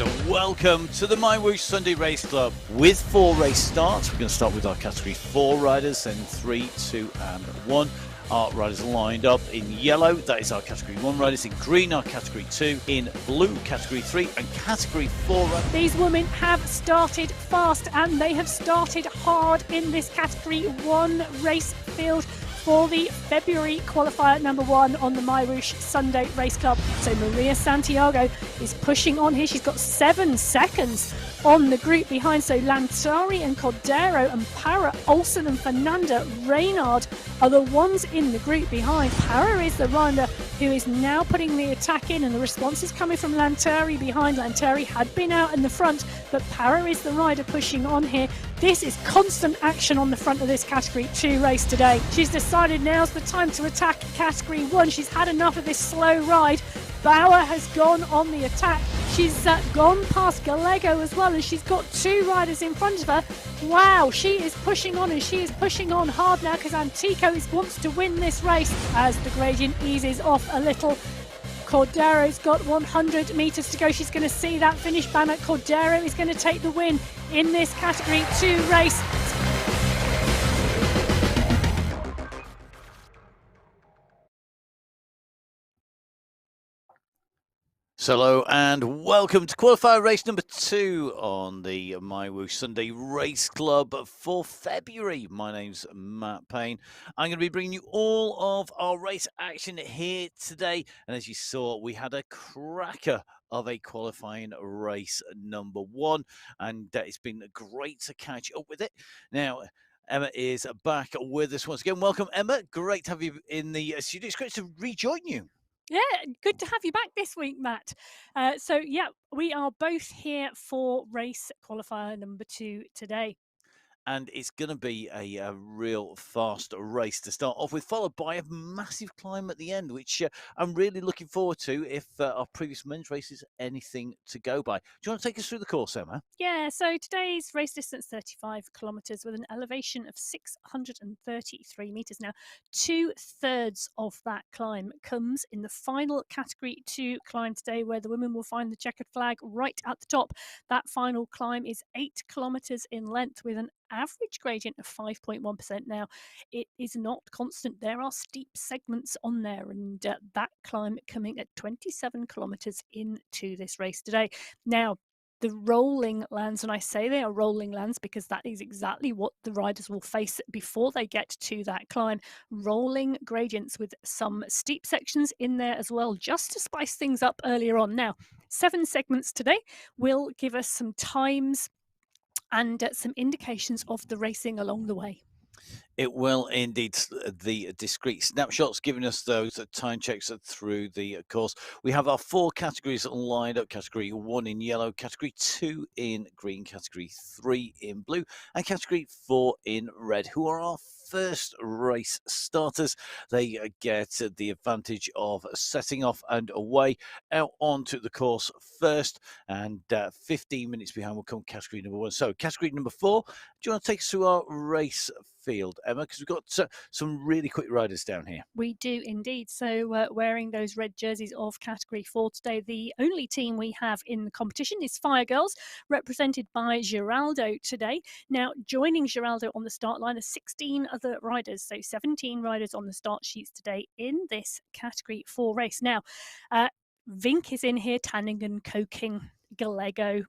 and welcome to the MyWhoosh Sunday Race Club. With 4 race starts, we're going to start with our Category 4 riders, then 3, 2 and 1. Our riders lined up in yellow, that is our Category 1 riders. In green, our Category 2. In blue, Category 3 and Category 4. These women have started fast and they have started hard in this Category 1 race field for the February qualifier number 1 on the MyWhoosh Sunday Race Club. So Maria Santiago is pushing on here. She's got 7 seconds on the group behind. So Lansari and Cordero and Para Olsen and Fernanda Reynard are the ones in the group behind. Para is the rider who is now putting the attack in, and the response is coming from Lanteri behind. Lanteri had been out in the front, but Para is the rider pushing on here. This is constant action on the front of this Category 2 race today. She's decided now's the time to attack Category 1. She's had enough of this slow ride. Bauer has gone on the attack. She's gone past Gallego as well, and she's got 2 riders in front of her. Wow, she is pushing on, and she is pushing on hard now because Antico wants to win this race as the gradient eases off a little. Cordero's got 100 metres to go. She's going to see that finish banner. Cordero is going to take the win in this Category 2 race. Hello and welcome to Qualifier Race number 2 on the MyWhoosh Sunday Race Club for February. My name's Matt Payne. I'm going to be bringing you all of our race action here today. And as you saw, we had a cracker of a qualifying race number 1. And it's been great to catch up with it. Now, Emma is back with us once again. Welcome, Emma. Great to have you in the studio. It's great to rejoin you. Yeah, good to have you back this week, Matt. So, we are both here for race qualifier number 2 today. And it's going to be a real fast race to start off with, followed by a massive climb at the end, which I'm really looking forward to if our previous men's race is anything to go by. Do you want to take us through the course, Emma? Yeah, so today's race distance, 35 kilometres with an elevation of 633 metres. Now, 2/3 of that climb comes in the final Category 2 climb today, where the women will find the checkered flag right at the top. That final climb is 8 kilometres in length with an average gradient of 5.1%. Now, it is not constant. There are steep segments on there, and that climb coming at 27 kilometres into this race today. Now, the rolling lands, and I say they are rolling lands because that is exactly what the riders will face before they get to that climb. Rolling gradients with some steep sections in there as well, just to spice things up earlier on. Now, 7 segments today will give us some times and some indications of the racing along the way. It will indeed. The discrete snapshots giving us those time checks through the course. We have our 4 categories lined up. Category 1 in yellow, Category 2 in green, Category 3 in blue, and Category 4 in red, who are our first race starters. They get the advantage of setting off and away out onto the course first, and 15 minutes behind will come category number 1. So category number 4, do you want to take us through our race field, Emma, because we've got some really quick riders down here? We do indeed. So wearing those red jerseys of Category 4 today, the only team we have in the competition is Fire Girls, represented by Giraldo today. Now, joining Giraldo on the start line are 16 other riders, so 17 riders on the start sheets today in this Category 4 race. Now, Vink is in here, Tanningen, Koking, Gallego,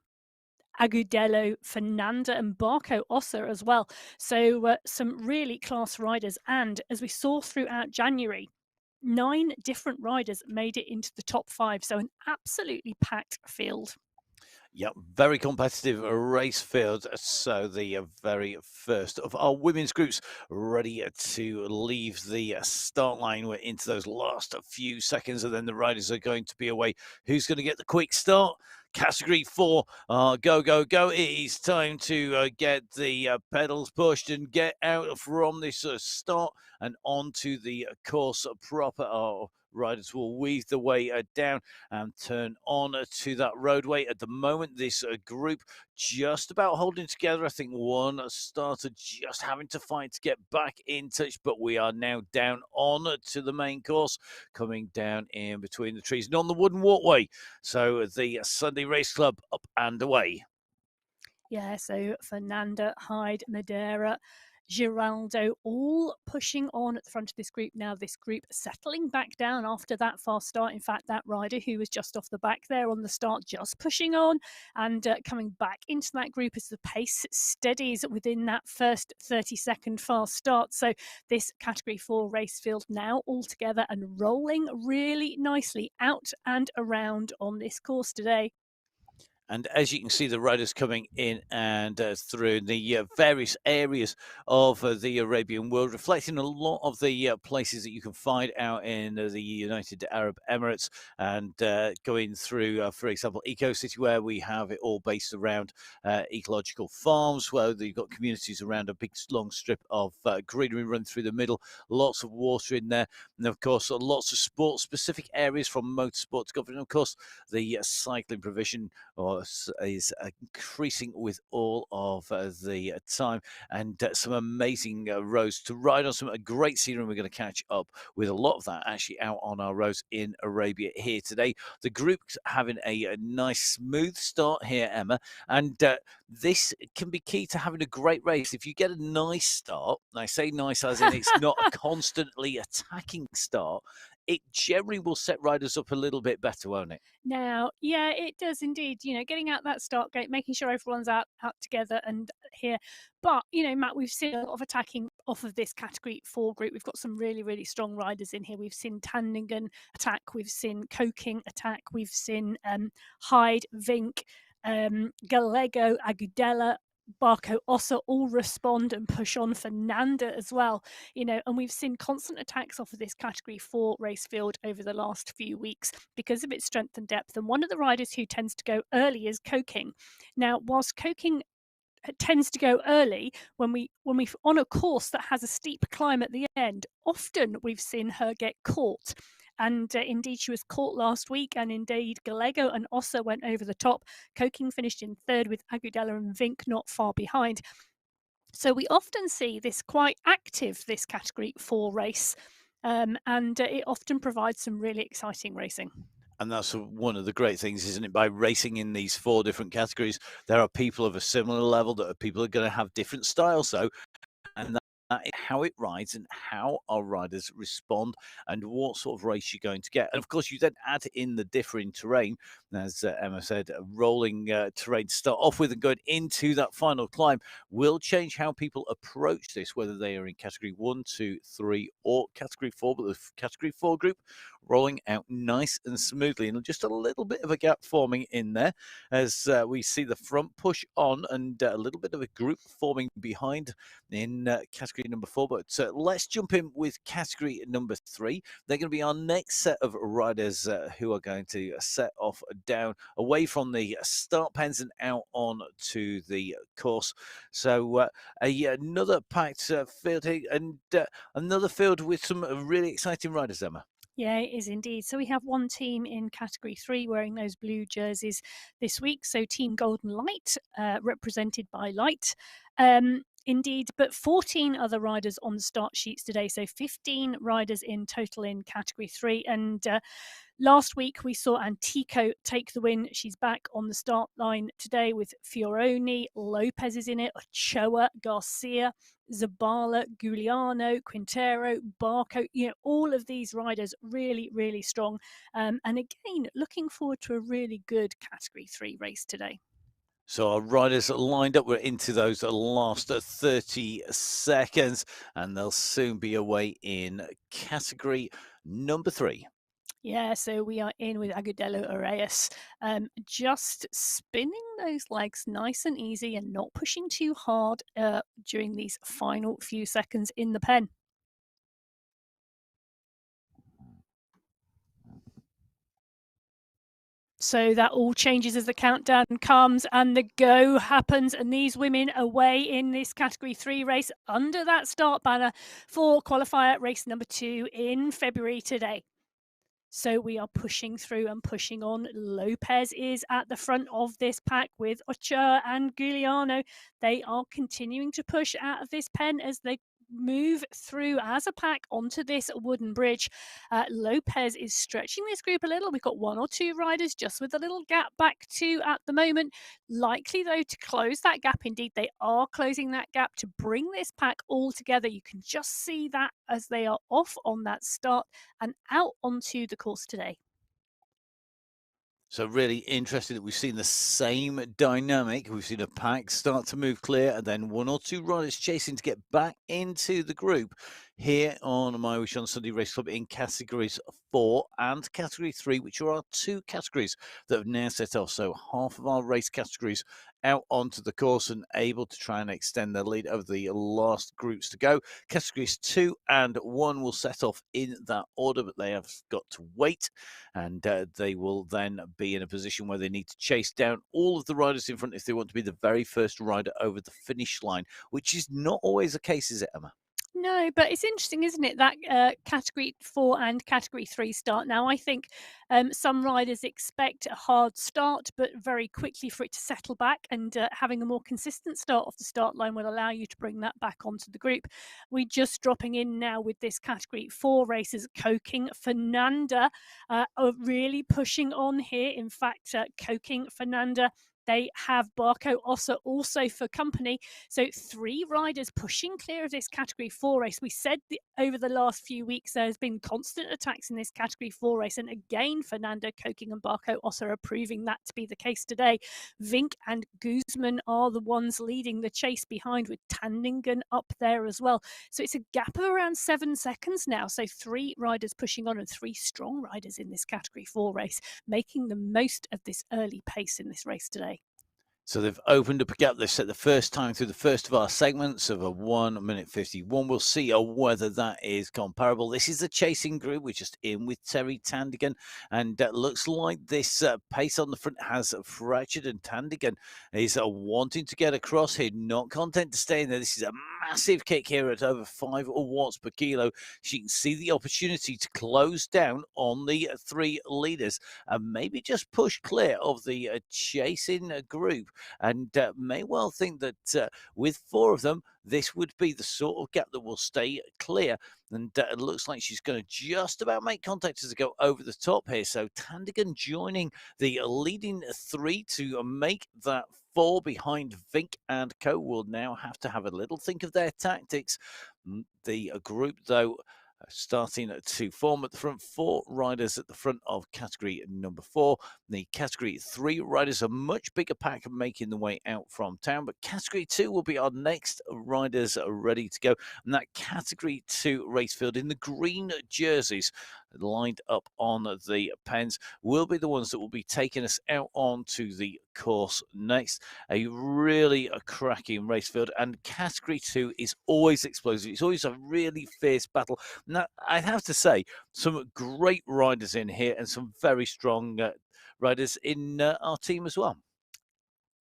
Agudelo, Fernanda and Barco Ossa as well. So some really class riders. And as we saw throughout January, 9 different riders made it into the top 5. So an absolutely packed field. Yep, very competitive race field. So the very first of our women's groups ready to leave the start line. We're into those last few seconds, and then the riders are going to be away. Who's going to get the quick start? Category 4, go, go, go. It is time to get the pedals pushed and get out from this start and onto the course proper. Our riders will weave the way down and turn on to that roadway. At the moment, this group just about holding together. I think one starter just having to fight to get back in touch, but we are now down on to the main course, coming down in between the trees and on the wooden walkway. So the Sunday Race Club up and away. Yeah, so Fernanda, Hyde, Madeira, Giraldo, all pushing on at the front of this group now. This group settling back down after that fast start. In fact, that rider who was just off the back there on the start, just pushing on and coming back into that group as the pace steadies within that first 30-second fast start. So this Category 4 race field now all together and rolling really nicely out and around on this course today. And as you can see, the riders coming in and through the various areas of the Arabian world, reflecting a lot of the places that you can find out in the United Arab Emirates, and going through, for example, Eco City, where we have it all based around ecological farms, where you've got communities around a big long strip of greenery run through the middle, lots of water in there, and of course, lots of sport-specific areas from motorsport to golf, and of course, the cycling provision is increasing with all of the time, and some amazing roads to ride on, some great scenery. We're going to catch up with a lot of that actually out on our roads in Arabia here today. The group's having a nice smooth start here, Emma, and this can be key to having a great race. If you get a nice start, and I say nice as in it's not a constantly attacking start, it generally will set riders up a little bit better, won't it? Now, yeah, it does indeed. Getting out that start gate, making sure everyone's out together and here. But Matt, we've seen a lot of attacking off of this Category 4 group. We've got some really, really strong riders in here. We've seen Tandingen attack. We've seen Koking attack. We've seen Hyde, Vink, Gallego, Agudela, Barco Ossa all respond and push on. Fernanda as well, and we've seen constant attacks off of this Category 4 race field over the last few weeks because of its strength and depth. And one of the riders who tends to go early is Koking. Now, whilst Koking tends to go early when we on a course that has a steep climb at the end, often we've seen her get caught. And indeed, she was caught last week. And indeed, Gallego and Ossa went over the top. Koking finished in third with Agudela and Vink not far behind. So we often see this quite active, this Category 4 race. And it often provides some really exciting racing. And that's one of the great things, isn't it? By racing in these 4 different categories, there are people of a similar level that are people are going to have different styles. So, and that is how it rides and how our riders respond and what sort of race you're going to get. And of course, you then add in the differing terrain, as Emma said, rolling terrain to start off with and going into that final climb will change how people approach this, whether they are in Category 1, 2, 3 or Category 4. But the Category 4 group rolling out nice and smoothly, and just a little bit of a gap forming in there as we see the front push on and a little bit of a group forming behind in Category number 4. But let's jump in with Category number 3. They're going to be our next set of riders who are going to set off down away from the start pens and out on to the course. So another packed field here, and another field with some really exciting riders, Emma. Yeah, it is indeed. So we have one team in Category 3 wearing those blue jerseys this week. So Team Golden Light, represented by Light. Indeed, but 14 other riders on the start sheets today. So 15 riders in total in Category 3. And last week, we saw Antico take the win. She's back on the start line today with Fioroni. Lopez is in it, Ochoa, Garcia, Zabala, Giuliano, Quintero, Barco. All of these riders really, really strong. And again, looking forward to a really good Category 3 race today. So our riders are lined up. We're into those last 30 seconds, and they'll soon be away in Category number 3. Yeah, so we are in with Agudelo Arias, just spinning those legs nice and easy and not pushing too hard during these final few seconds in the pen. So that all changes as the countdown comes and the go happens. And these women away in this Category 3 race under that start banner for qualifier race number 2 in February today. So we are pushing through and pushing on. Lopez is at the front of this pack with Ochoa and Giuliano. They are continuing to push out of this pen as they move through as a pack onto this wooden bridge. Lopez is stretching this group a little. We've got 1 or 2 riders just with a little gap back to at the moment. Likely, though, to close that gap. Indeed, they are closing that gap to bring this pack all together. You can just see that as they are off on that start and out onto the course today. So really interesting that we've seen the same dynamic. We've seen a pack start to move clear and then 1 or 2 riders chasing to get back into the group here on MyWhoosh on Sunday Race Club in categories 4 and category 3, which are our 2 categories that have now set off. So half of our race categories out onto the course and able to try and extend their lead over the last groups to go. Categories 2 and 1 will set off in that order, but they have got to wait, and they will then be in a position where they need to chase down all of the riders in front if they want to be the very first rider over the finish line, which is not always the case, is it, Emma? No, but it's interesting, isn't it, that Category 4 and Category 3 start. Now, I think some riders expect a hard start, but very quickly for it to settle back, and having a more consistent start off the start line will allow you to bring that back onto the group. We're just dropping in now with this Category 4 races. Koking Fernanda are really pushing on here. In fact, Koking Fernanda, they have Barco Ossa also for company. So 3 riders pushing clear of this Category 4 race. We said over the last few weeks there's been constant attacks in this Category 4 race. And again, Fernando, Koking and Barco Ossa are proving that to be the case today. Vink and Guzman are the ones leading the chase behind, with Tandingen up there as well. So it's a gap of around 7 seconds now. So 3 riders pushing on and 3 strong riders in this Category 4 race, making the most of this early pace in this race today. So they've opened up a gap. They've set the first time through the first of our segments of a 1 minute 51. We'll see whether that is comparable. This is the chasing group. We're just in with Terry Tandingen, and looks like this pace on the front has fractured, and Tandingen is wanting to get across here, not content to stay in there. This is a massive kick here at over 5 watts per kilo. She can see the opportunity to close down on the 3 leaders and maybe just push clear of the chasing group, and may well think that with 4 of them, this would be the sort of gap that will stay clear. And it looks like she's going to just about make contact as they go over the top here. So Tandingen joining the leading 3 to make that 4 behind Vink and Co. Will now have to have a little think of their tactics. The group, though, starting to form at the front. 4 riders at the front of category number 4. The category 3 riders, a much bigger pack making the way out from town, but category 2 will be our next riders ready to go. And that category 2 race field in the green jerseys lined up on the pens will be the ones that will be taking us out onto the course next. A really cracking race field, and category 2 is always explosive. It's always a really fierce battle. Now, I have to say, some great riders in here and some very strong riders in our team as well.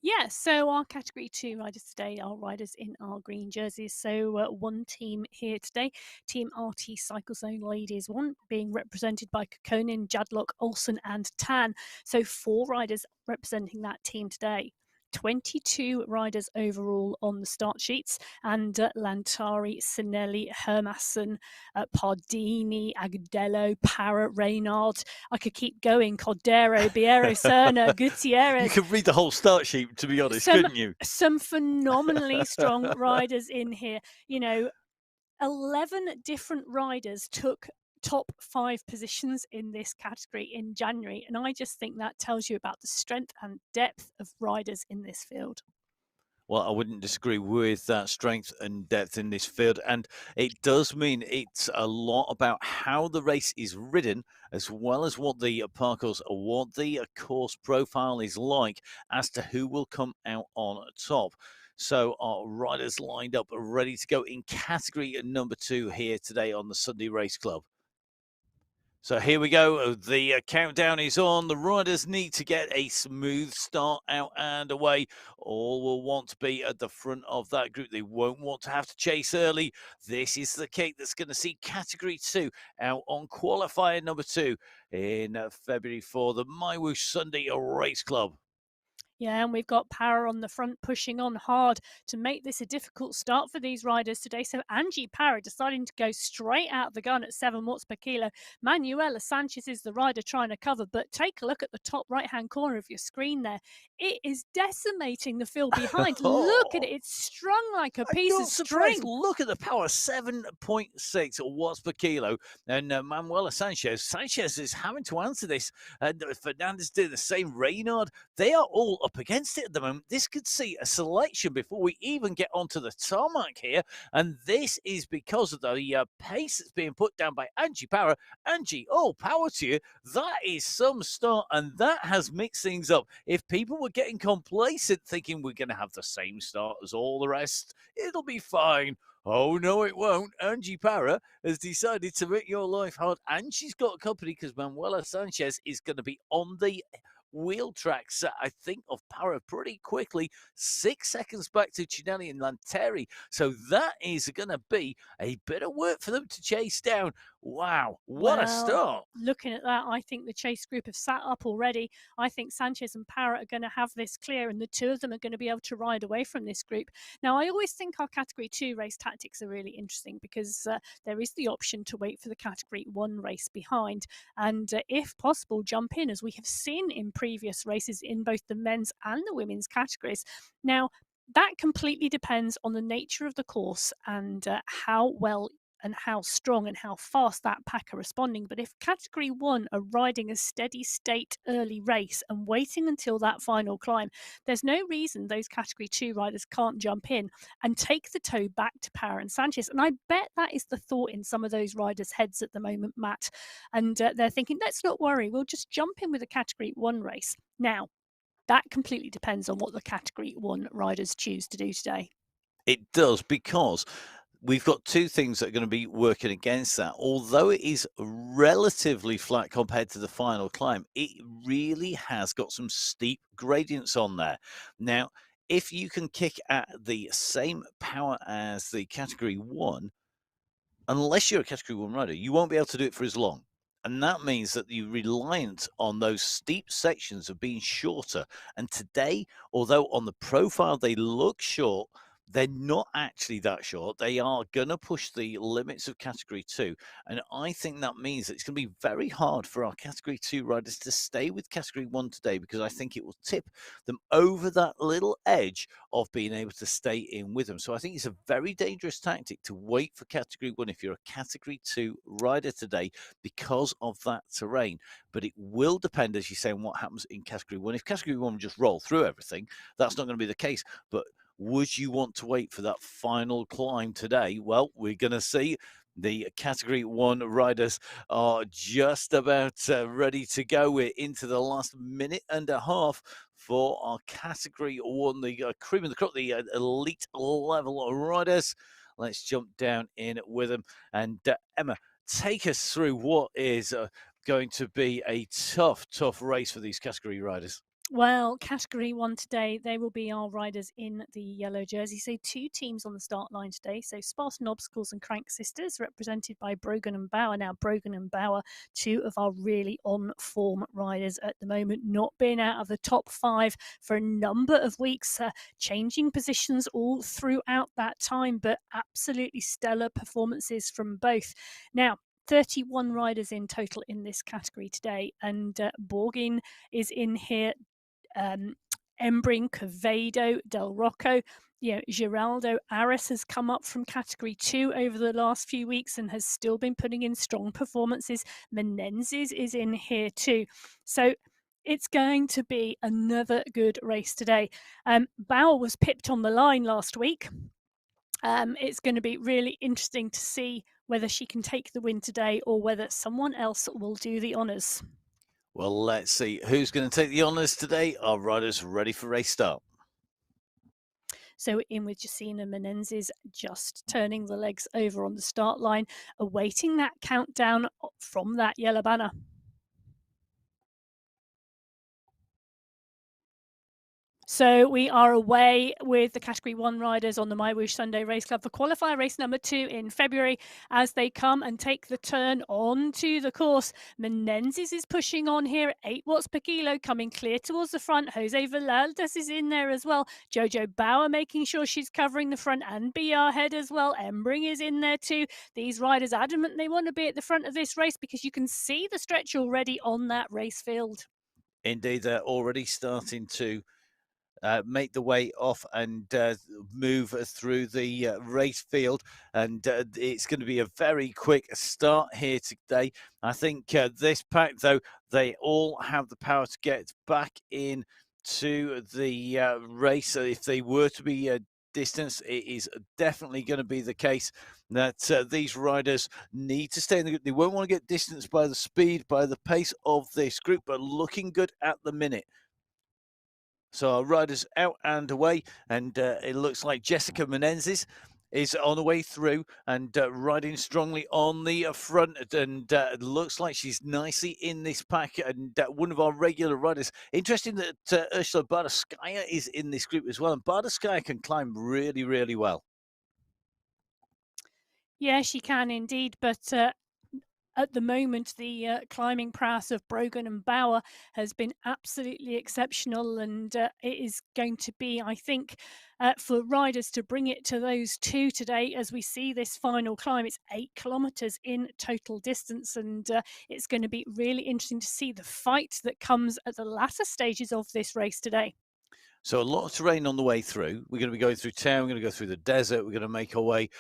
Yeah, so our Category 2 riders today are riders in our green jerseys. So one team here today, Team RT Cycle Zone Ladies 1, being represented by Kokonin, Jadlock, Olsen and Tan. So 4 riders representing that team today. 22 riders overall on the start sheets, and Lantari, Sinelli, Hermason, Pardini, Agudelo, Parra, Reynard. I could keep going. Cordero, Biero, Serna, Gutierrez. You could read the whole start sheet, to be honest, couldn't you? Some phenomenally strong riders in here. You know, 11 different riders took top 5 positions in this category in January, and I just think that tells you about the strength and depth of riders in this field. Well, I wouldn't disagree with that strength and depth in this field. And it does mean it's a lot about how the race is ridden, as well as what the parcours or what the course profile is like as to who will come out on top. So our riders lined up, ready to go in category number 2 here today on the Sunday Race Club. So here we go. The countdown is on. The riders need to get a smooth start out and away. All will want to be at the front of that group. They won't want to have to chase early. This is the cake that's going to see Category 2 out on qualifier number 2 in February for the MyWhoosh Sunday Race Club. Yeah, and we've got Power on the front pushing on hard to make this a difficult start for these riders today. So Angie Power deciding to go straight out the gun at 7 watts per kilo. Manuela Sanchez is the rider trying to cover, but take a look at the top right-hand corner of your screen there. It is decimating the field behind. Look at it. It's strung like a I'm piece of not surprised. string. Look at the power, 7.6 watts per kilo. And Manuela Sanchez. Sanchez is having to answer this. And Fernandez doing the same. Reynard, they are all up against it at the moment. This could see a selection before we even get onto the tarmac here. And this is because of the pace that's being put down by Angie Power. Angie, all power to you. That is some start, and that has mixed things up. If people were getting complacent thinking we're going to have the same start as all the rest, it'll be fine. Oh, no, it won't. Angie Parra has decided to make your life hard, and she's got company because Manuela Sanchez is going to be on the wheel tracks, I think, of Parra pretty quickly. 6 seconds back to Chinelli and Lanteri. So that is going to be a bit of work for them to chase down. Wow, what a start. Looking at that, I think the chase group have sat up already. I think Sanchez and Parrott are going to have this clear, and the two of them are going to be able to ride away from this group. Now, I always think our Category 2 race tactics are really interesting because there is the option to wait for the Category 1 race behind and, if possible, jump in, as we have seen in previous races in both the men's and the women's categories. Now, that completely depends on the nature of the course and how well and how strong and how fast that pack are responding. But if Category 1 are riding a steady state early race and waiting until that final climb, there's no reason those Category 2 riders can't jump in and take the toe back to Power and Sanchez. And I bet that is the thought in some of those riders' heads at the moment, Matt. And they're thinking, let's not worry, we'll just jump in with a Category 1 race. Now, that completely depends on what the Category 1 riders choose to do today. It does, because we've got two things that are going to be working against that. Although it is relatively flat compared to the final climb, it really has got some steep gradients on there. Now, if you can kick at the same power as the Category 1, unless you're a Category 1 rider, you won't be able to do it for as long. And that means that you're reliant on those steep sections of being shorter. And today, although on the profile they look short, they're not actually that short. They are going to push the limits of Category 2. And I think that means that it's going to be very hard for our Category 2 riders to stay with Category 1 today, because I think it will tip them over that little edge of being able to stay in with them. So I think it's a very dangerous tactic to wait for Category 1 if you're a Category 2 rider today because of that terrain. But it will depend, as you say, on what happens in Category 1. If Category 1 just roll through everything, that's not going to be the case. But would you want to wait for that final climb today? Well, we're going to see. The Category 1 riders are just about ready to go. We're into the last minute and a half for our Category 1, the cream of the crop, the elite level riders. Let's jump down in with them. And Emma, take us through what is going to be a tough race for these category riders. Well, Category 1 today, they will be our riders in the yellow jersey. So 2 teams on the start line today. So Spartan Obstacles and Crank Sisters, represented by Brogan and Bauer. Now, Brogan and Bauer, 2 of our really on-form riders at the moment, not being out of the top 5 for a number of weeks, changing positions all throughout that time, but absolutely stellar performances from both. Now, 31 riders in total in this category today, and Borgin is in here. Embring, Covado, Del Rocco, Geraldo Aris has come up from Category 2 over the last few weeks and has still been putting in strong performances. Menendez is in here too. So it's going to be another good race today. Bauer was pipped on the line last week. It's going to be really interesting to see whether she can take the win today or whether someone else will do the honours. Well, let's see who's going to take the honours today. Our riders ready for race start. So in with Jacina Menendez, just turning the legs over on the start line, awaiting that countdown from that yellow banner. So we are away with the Category 1 riders on the MyWhoosh Sunday Race Club for qualifier race number 2 in February as they come and take the turn onto the course. Menendez is pushing on here, 8 watts per kilo, coming clear towards the front. Jose Velaldes is in there as well. Jojo Bauer making sure she's covering the front and BR Head as well. Embring is in there too. These riders adamant they want to be at the front of this race because you can see the stretch already on that race field. Indeed, they're already starting to make the way off and move through the race field. And it's going to be a very quick start here today. I think this pack, though, they all have the power to get back in to the race. If they were to be distance, it is definitely going to be the case that these riders need to stay in the group. They won't want to get distanced by the speed, by the pace of this group, but looking good at the minute. So our riders out and away, and it looks like Jessica Menendez is on the way through and riding strongly on the front, and looks like she's nicely in this pack, and one of our regular riders. Interesting that Ursula Bardskaya is in this group as well, and Bardskaya can climb really, really well. Yeah, she can indeed, but at the moment, the climbing prowess of Brogan and Bauer has been absolutely exceptional, and it is going to be, I think, for riders to bring it to those two today as we see this final climb. It's 8 kilometres in total distance, and it's going to be really interesting to see the fight that comes at the latter stages of this race today. So a lot of terrain on the way through. We're going to be going through town. We're going to go through the desert. We're going to make our way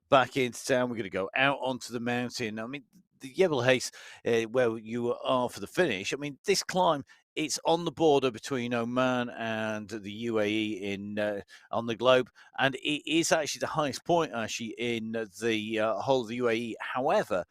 back into town. We're going to go out onto the mountain. I mean, the Jebel Hayes, where you are for the finish. I mean, this climb, it's on the border between Oman and the UAE in on the globe, and it is actually the highest point actually in the whole of the UAE. However,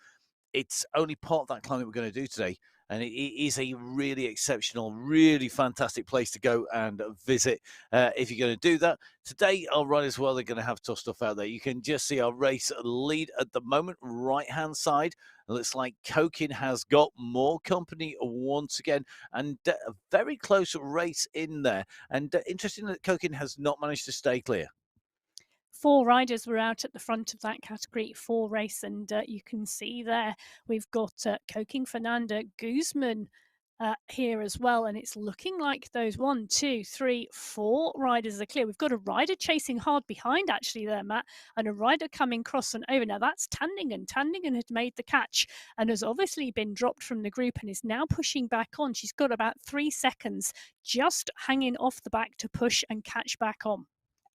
it's only part of that climb that we're going to do today. And it is a really exceptional, really fantastic place to go and visit if you're going to do that. Today, our riders, well, they're going to have tough stuff out there. You can just see our race lead at the moment, right-hand side. It looks like Kokin has got more company once again, and a very close race in there. And interesting that Kokin has not managed to stay clear. 4 riders were out at the front of that Category 4 race, and you can see there we've got Koking Fernanda Guzman here as well, and it's looking like those 1, 2, 3, 4 riders are clear. We've got a rider chasing hard behind actually there, Matt, and a rider coming cross and over. Now that's Tandingen. Tandingen had made the catch and has obviously been dropped from the group and is now pushing back on. She's got about 3 seconds just hanging off the back to push and catch back on.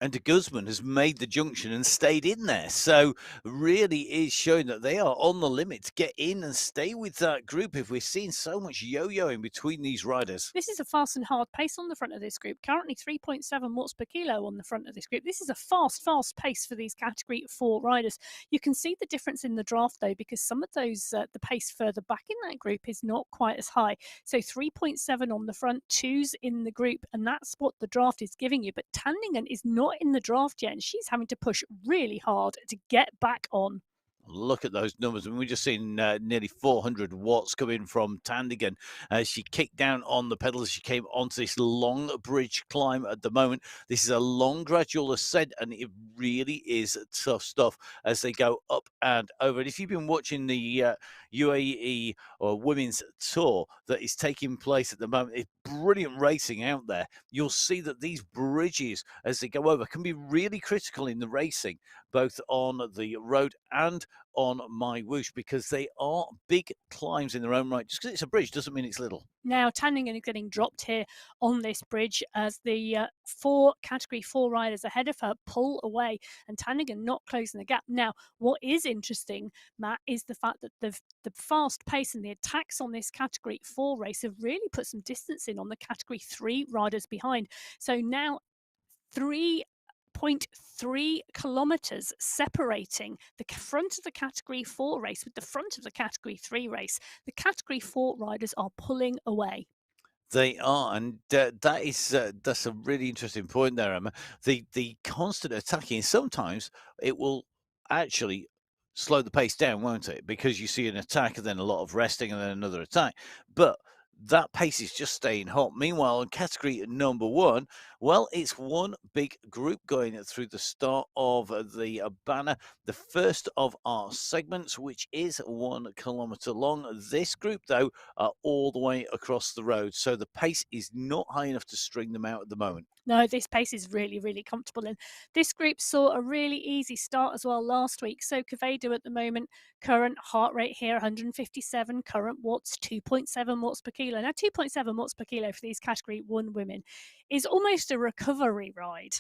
And de Guzman has made the junction and stayed in there. So really is showing that they are on the limit to get in and stay with that group if we're seeing so much yo-yoing between these riders. This is a fast and hard pace on the front of this group. Currently 3.7 watts per kilo on the front of this group. This is a fast pace for these Category 4 riders. You can see the difference in the draft though, because some of those, the pace further back in that group is not quite as high. So 3.7 on the front, 2s in the group, and that's what the draft is giving you. But Tandingen is not in the draft yet, and she's having to push really hard to get back on. Look at those numbers. I mean, we've just seen nearly 400 watts coming from Tandingen as she kicked down on the pedals. She came onto this long bridge climb at the moment. This is a long gradual ascent, and it really is tough stuff as they go up and over. And if you've been watching the UAE or Women's Tour that is taking place at the moment, it's brilliant racing out there. You'll see that these bridges as they go over can be really critical in the racing, both on the road and on MyWhoosh, because they are big climbs in their own right. Just because it's a bridge doesn't mean it's little. Now, Tandingen is getting dropped here on this bridge as the 4 Category 4 riders ahead of her pull away, and Tandingen not closing the gap. Now, what is interesting, Matt, is the fact that the fast pace and the attacks on this Category 4 race have really put some distance in on the Category 3 riders behind. So now 3.3 kilometres separating the front of the Category 4 race with the front of the Category 3 race. The Category 4 riders are pulling away. They are, and that's a really interesting point there, Emma. The constant attacking, sometimes it will actually slow the pace down, won't it? Because you see an attack and then a lot of resting and then another attack. But that pace is just staying hot. Meanwhile, in category number one, well, it's one big group going through the start of the banner, the first of our segments, which is 1 kilometre long. This group, though, are all the way across the road, so the pace is not high enough to string them out at the moment. No, this pace is really, really comfortable. And this group saw a really easy start as well last week. So Kavedo at the moment, current heart rate here, 157, current watts, 2.7 watts per kilo. Now, 2.7 watts per kilo for these category one women is almost a recovery ride.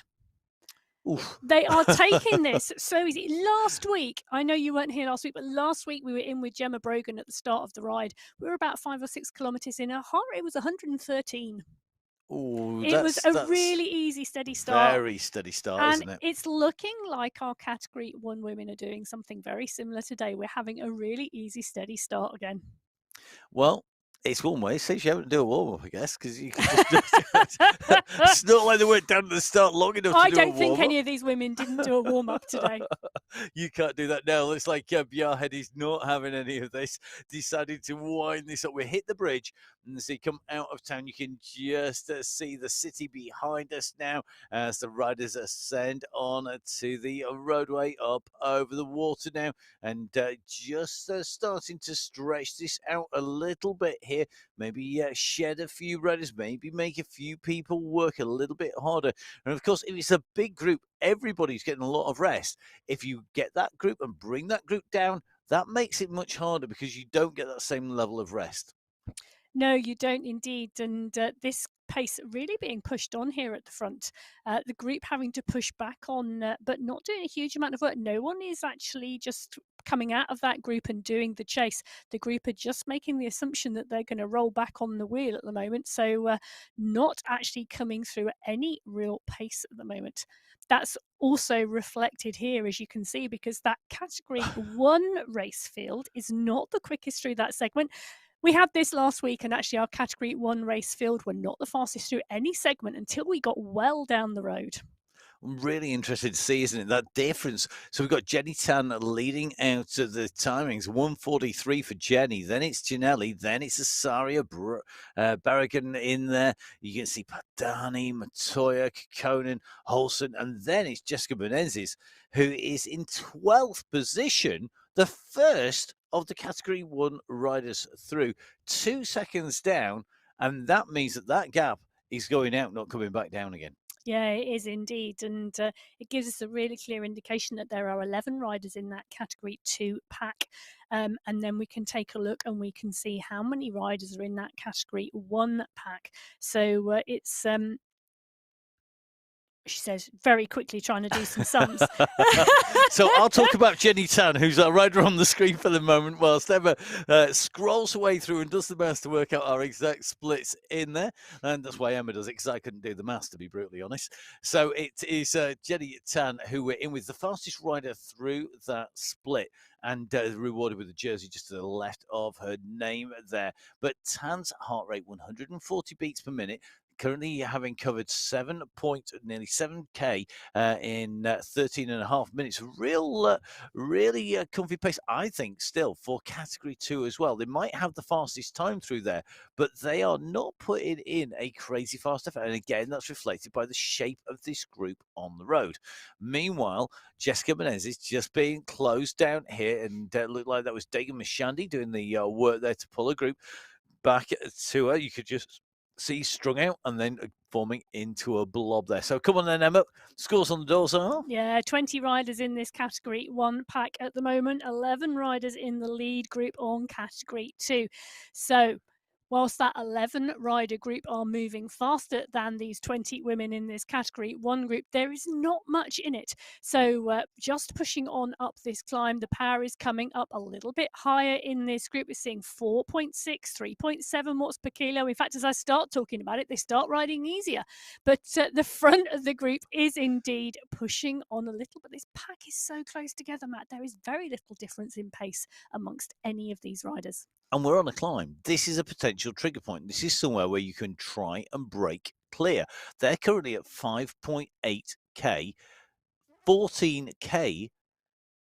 Oof. They are taking this so easy. Last week, I know you weren't here last week, but last week we were in with Gemma Brogan at the start of the ride. We were about 5 or 6 kilometres in. Her heart rate was 113. Ooh, It was a that's really easy, steady start. very steady start, And isn't it? it's looking like our category one women are doing something very similar today. We're having a really easy, steady start again. Well, it's one way. It saves you having to do a warm up, I guess, because you can just. It's not like they went down to the start long enough to I do a don't think warm-up. any of these women didn't do a warm up today. You can't do that now. Looks like Bjarhead is not having any of this. Decided to wind this up. We hit the bridge, and as they come out of town, you can just see the city behind us now as the riders ascend on to the roadway up over the water now, and just starting to stretch this out a little bit here. Maybe shed a few riders, maybe make a few people work a little bit harder. And of course, if it's a big group, everybody's getting a lot of rest. If you get that group and bring that group down, that makes it much harder because you don't get that same level of rest. No, you don't indeed. And this pace really being pushed on here at the front. The group having to push back on, but not doing a huge amount of work. No one is actually just coming out of that group and doing the chase. The group are just making the assumption that they're going to roll back on the wheel at the moment. So, not actually coming through at any real pace at the moment. That's also reflected here, as you can see, because that category one race field is not the quickest through that segment. We had this last week, and actually our category one race field were not the fastest through any segment until we got well down the road. I'm really interested to see, isn't it, that difference. So we've got Jenny Tan leading out of the timings, 1:43 for Jenny. Then it's Janelli. Then it's Asaria Barragan in there. You can see Padani, Matoya, Kekkonen, Holson. And then it's Jessica Menezes, who is in 12th position, the first of the category one riders through. 2 seconds down. And that means that gap is going out, not coming back down again. Yeah, it is indeed. And it gives us a really clear indication that there are 11 riders in that category 2 pack. And then we can take a look and we can see how many riders are in that category 1 pack. So it's she says very quickly trying to do some sums. So I'll talk about Jenny Tan, who's our rider on the screen for the moment, whilst Emma scrolls away through and does the maths to work out our exact splits in there. And that's why Emma does it, because I couldn't do the maths, to be brutally honest. So it is Jenny Tan who we're in with, the fastest rider through that split, and rewarded with a jersey just to the left of her name there. But Tan's heart rate, 140 beats per minute, currently having covered nearly 7K in 13 and a half minutes. Really comfy pace, I think, still for category 2 as well. They might have the fastest time through there, but they are not putting in a crazy fast effort. And again, that's reflected by the shape of this group on the road. Meanwhile, Jessica Menezes just being closed down here, and looked like that was Dagan Mishandi doing the work there to pull a group back to her. You could just see strung out and then forming into a blob there. So come on then, Emma. Scores on the doors are? Yeah, 20 riders in this category 1 pack at the moment, 11 riders in the lead group on category 2. So whilst that 11 rider group are moving faster than these 20 women in this category 1 group, there is not much in it. So just pushing on up this climb, the power is coming up a little bit higher in this group. We're seeing 4.6, 3.7 watts per kilo. In fact, as I start talking about it, they start riding easier. But the front of the group is indeed pushing on a little, but this pack is so close together, Matt. There is very little difference in pace amongst any of these riders. and we're on a climb. This is a potential trigger point. This is somewhere where you can try and break clear. They're currently at 5.8k, 14k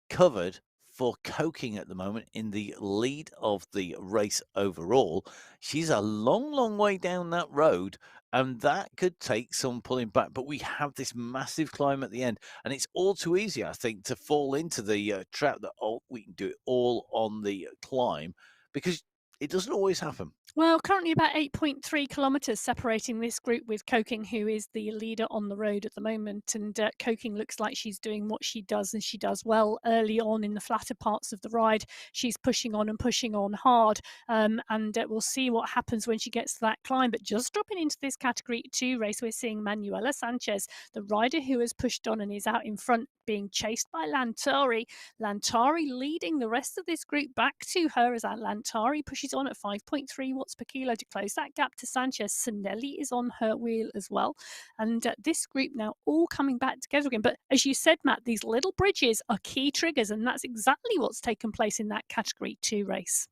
covered for Coking at the moment in the lead of the race overall. She's a long, long way down that road, and that could take some pulling back. But we have this massive climb at the end, and it's all too easy, I think, to fall into the trap that, oh, we can do it all on the climb, because it doesn't always happen. Well, currently about 8.3 kilometres separating this group, with Coking, who is the leader on the road at the moment. And Coking looks like she's doing what she does, and she does well early on in the flatter parts of the ride. She's pushing on and pushing on hard. And we'll see what happens when she gets to that climb. But just dropping into this Category 2 race, we're seeing Manuela Sanchez, the rider who has pushed on and is out in front, being chased by Lantari. Lantari leading the rest of this group back to her as Lantari pushes on at 5.3 watts per kilo to close that gap to Sanchez. Sinelli is on her wheel as well. And this group now all coming back together again. But as you said, Matt, these little bridges are key triggers, and that's exactly what's taken place in that Category 2 race.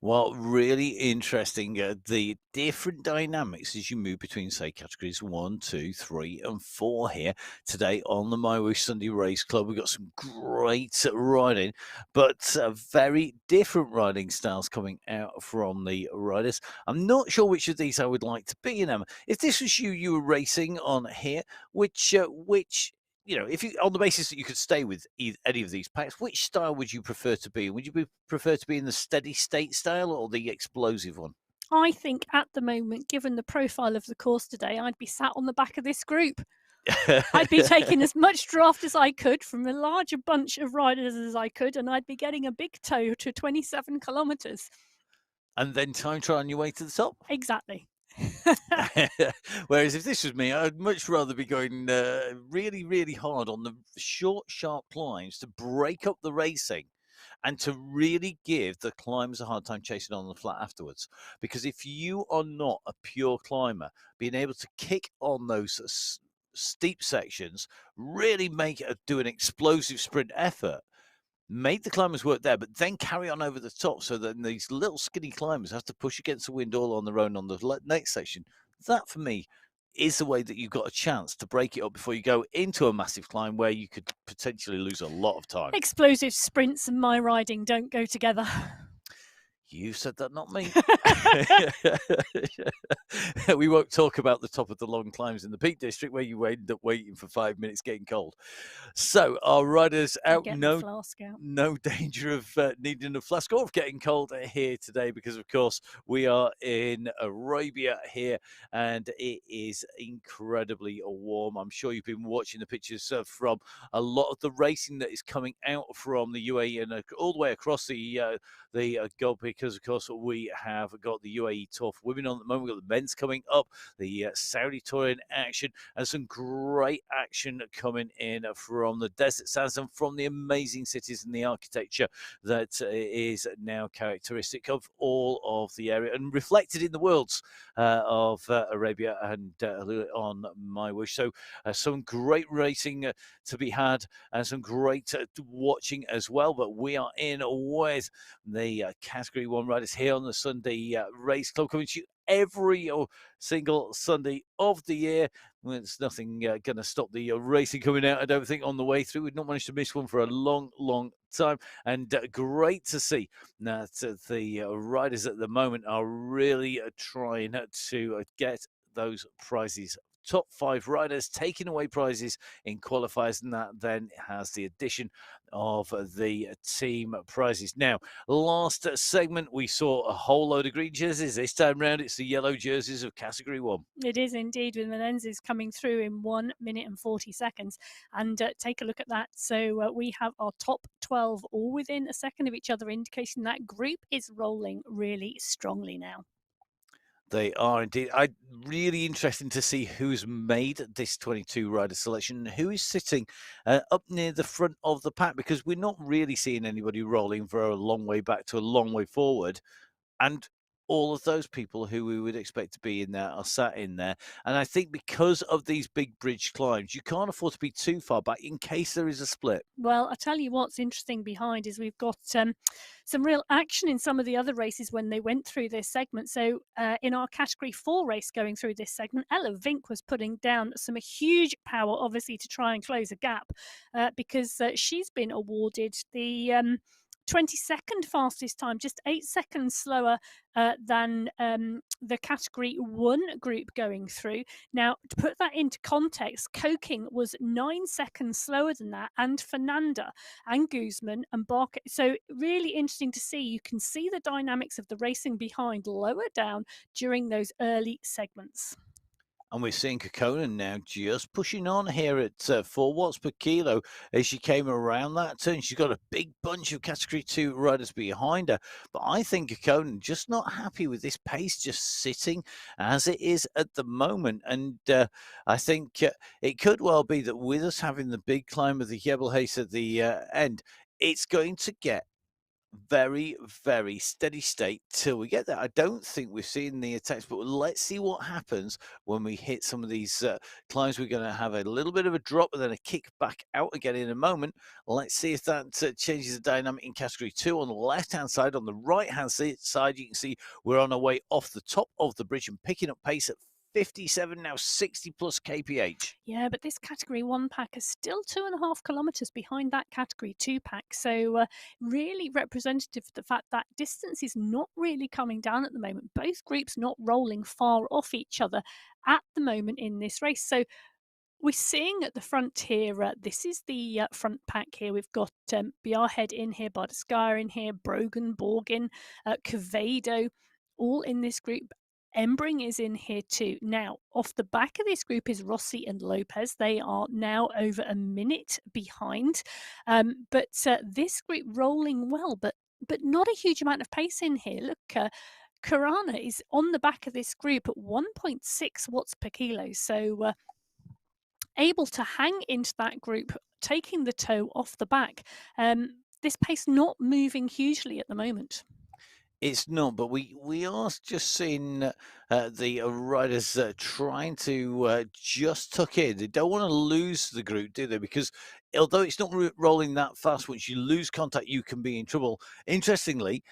Well, really interesting. The different dynamics as you move between, say, categories 1, 2, 3, and 4 here today on the MyWhoosh Sunday Race Club. We've got some great riding, but very different riding styles coming out from the riders. I'm not sure which of these I would like to be in, Emma. If this was you were racing on here, which if you, on the basis that you could stay with any of these packs, which style would you prefer to be? Would you prefer to be in the steady state style or the explosive one? I think at the moment, given the profile of the course today, I'd be sat on the back of this group. I'd be taking as much draft as I could from a larger bunch of riders as I could, and I'd be getting a big tow to 27 kilometres. And then time trial on your way to the top. Exactly. Whereas if this was me, I'd much rather be going really, really hard on the short, sharp climbs to break up the racing and to really give the climbers a hard time chasing on the flat afterwards. Because if you are not a pure climber, being able to kick on those steep sections, really do an explosive sprint effort, make the climbers work there, but then carry on over the top, so that these little skinny climbers have to push against the wind all on their own on the next section. That, for me, is the way that you've got a chance to break it up before you go into a massive climb where you could potentially lose a lot of time. Explosive sprints and my riding don't go together. You said that, not me. We won't talk about the top of the long climbs in the Peak District where you end up waiting for 5 minutes getting cold. So our riders out, no danger of needing a flask or of getting cold here today, because of course we are in Arabia here and it is incredibly warm. I'm sure you've been watching the pictures from a lot of the racing that is coming out from the UAE and all the way across the Gulf, because of course we have got the UAE Tour for women on at the moment. We've got the men's coming up, the Saudi Tour in action, and some great action coming in from the desert sands and from the amazing cities and the architecture that is now characteristic of all of the area and reflected in the worlds of Arabia and on MyWhoosh. So some great racing to be had and some great watching as well. But we are in with the Category 1 riders here on the Sunday Race Club, coming to you every single Sunday of the year. There's nothing going to stop the racing coming out, I don't think, on the way through. We've not managed to miss one for a long, long time. And great to see that the riders at the moment are really trying to get those prizes. Top 5 riders taking away prizes in qualifiers, and that then has the addition of the team prizes. Now, last segment, we saw a whole load of green jerseys. This time round, it's the yellow jerseys of Category 1. It is indeed, with Menezes coming through in 1 minute and 40 seconds. And take a look at that. So we have our top 12 all within a second of each other, indicating that group is rolling really strongly now. They are indeed. Really interesting to see who's made this 22 rider selection, who is sitting up near the front of the pack, because we're not really seeing anybody rolling for a long way back to a long way forward. And all of those people who we would expect to be in there are sat in there. And I think because of these big bridge climbs, you can't afford to be too far back in case there is a split. Well, I tell you what's interesting behind is we've got some real action in some of the other races when they went through this segment. So in our Category 4 race going through this segment, Ella Vink was putting down some huge power, obviously, to try and close a gap because she's been awarded the 22nd fastest time, just 8 seconds slower than the Category 1 group going through. Now, to put that into context, Koking was 9 seconds slower than that, and Fernanda and Guzman and Barker. So, really interesting to see. You can see the dynamics of the racing behind lower down during those early segments. And we're seeing Kokkonen now just pushing on here at 4 watts per kilo as she came around that turn. She's got a big bunch of Category 2 riders behind her. But I think Kokkonen just not happy with this pace just sitting as it is at the moment. And I think it could well be that with us having the big climb of the Jebelhaze at the end, it's going to get very, very steady state till we get there. I don't think we've seen the attacks, but let's see what happens when we hit some of these climbs. We're going to have a little bit of a drop and then a kick back out again in a moment. Let's see if that changes the dynamic in Category 2 on the left-hand side. On the right-hand side, you can see we're on our way off the top of the bridge and picking up pace at 57, now 60 plus kph. Yeah, but this Category 1 pack is still 2.5 kilometres behind that Category 2 pack. So, really representative of the fact that distance is not really coming down at the moment. Both groups not rolling far off each other at the moment in this race. So, we're seeing at the front here, this is the front pack here. We've got Bjarhead in here, Bardeskaya in here, Brogan, Borgin, Quevedo, all in this group. Embring is in here too. Now, off the back of this group is Rossi and Lopez. They are now over a minute behind. But this group rolling well, but not a huge amount of pace in here. Look, Karana is on the back of this group at 1.6 watts per kilo. So able to hang into that group, taking the toe off the back. This pace not moving hugely at the moment. It's not, but we are just seeing the riders trying to just tuck in. They don't want to lose the group, do they? Because although it's not rolling that fast, once you lose contact, you can be in trouble. Interestingly,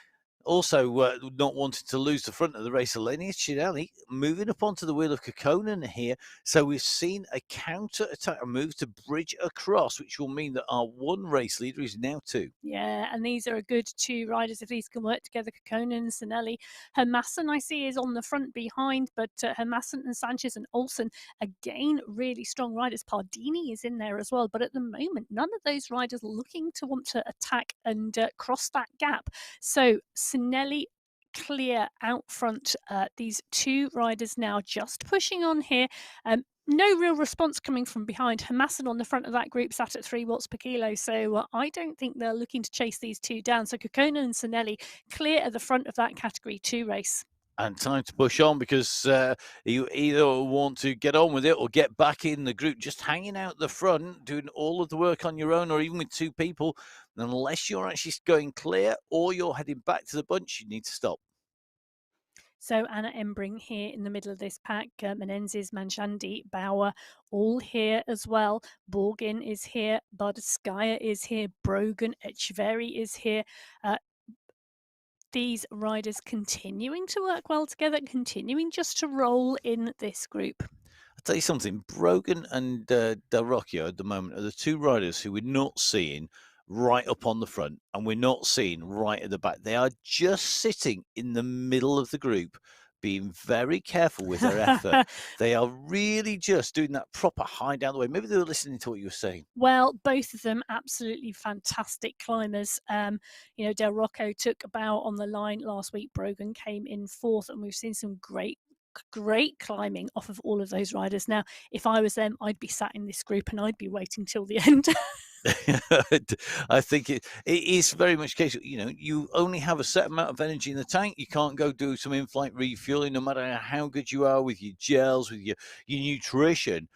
also, not wanting to lose the front of the race, Eleni Chinelli moving up onto the wheel of Kokkonen here. So we've seen a counter attack, a move to bridge across, which will mean that our one race leader is now 2. Yeah, and these are a good 2 riders if these can work together. Kokkonen and Sinelli. Hermassen, I see, is on the front behind, but Hermassen and Sanchez and Olsen, again, really strong riders. Pardini is in there as well. But at the moment, none of those riders looking to want to attack and cross that gap. So Sinelli clear out front. These 2 riders now just pushing on here. No real response coming from behind. Hermassen on the front of that group sat at 3 watts per kilo. So I don't think they're looking to chase these 2 down. So Kokkonen and Sinelli clear at the front of that Category 2 race. And time to push on because you either want to get on with it or get back in the group. Just hanging out the front, doing all of the work on your own or even with 2 people, unless you're actually going clear or you're heading back to the bunch, you need to stop. So Anna Embring here in the middle of this pack, Menenzes, Manjandi, Bauer, all here as well. Borgin is here, Bardeskaya is here, Brogan, Etcheverry is here. These riders continuing to work well together, continuing just to roll in this group. I'll tell you something, Brogan and Del Rocchio at the moment are the 2 riders who we're not seeing right up on the front and we're not seeing right at the back. They are just sitting in the middle of the group, being very careful with their effort. They are really just doing that proper high down the way. Maybe they were listening to what you were saying. Well, both of them absolutely fantastic climbers. Del Rocco took a bow on the line last week. Brogan came in 4th, and we've seen some great climbing off of all of those riders. Now, if I was them, I'd be sat in this group and I'd be waiting till the end. I think it is very much case. You only have a set amount of energy in the tank. You can't go do some in-flight refueling, no matter how good you are with your gels, with your nutrition.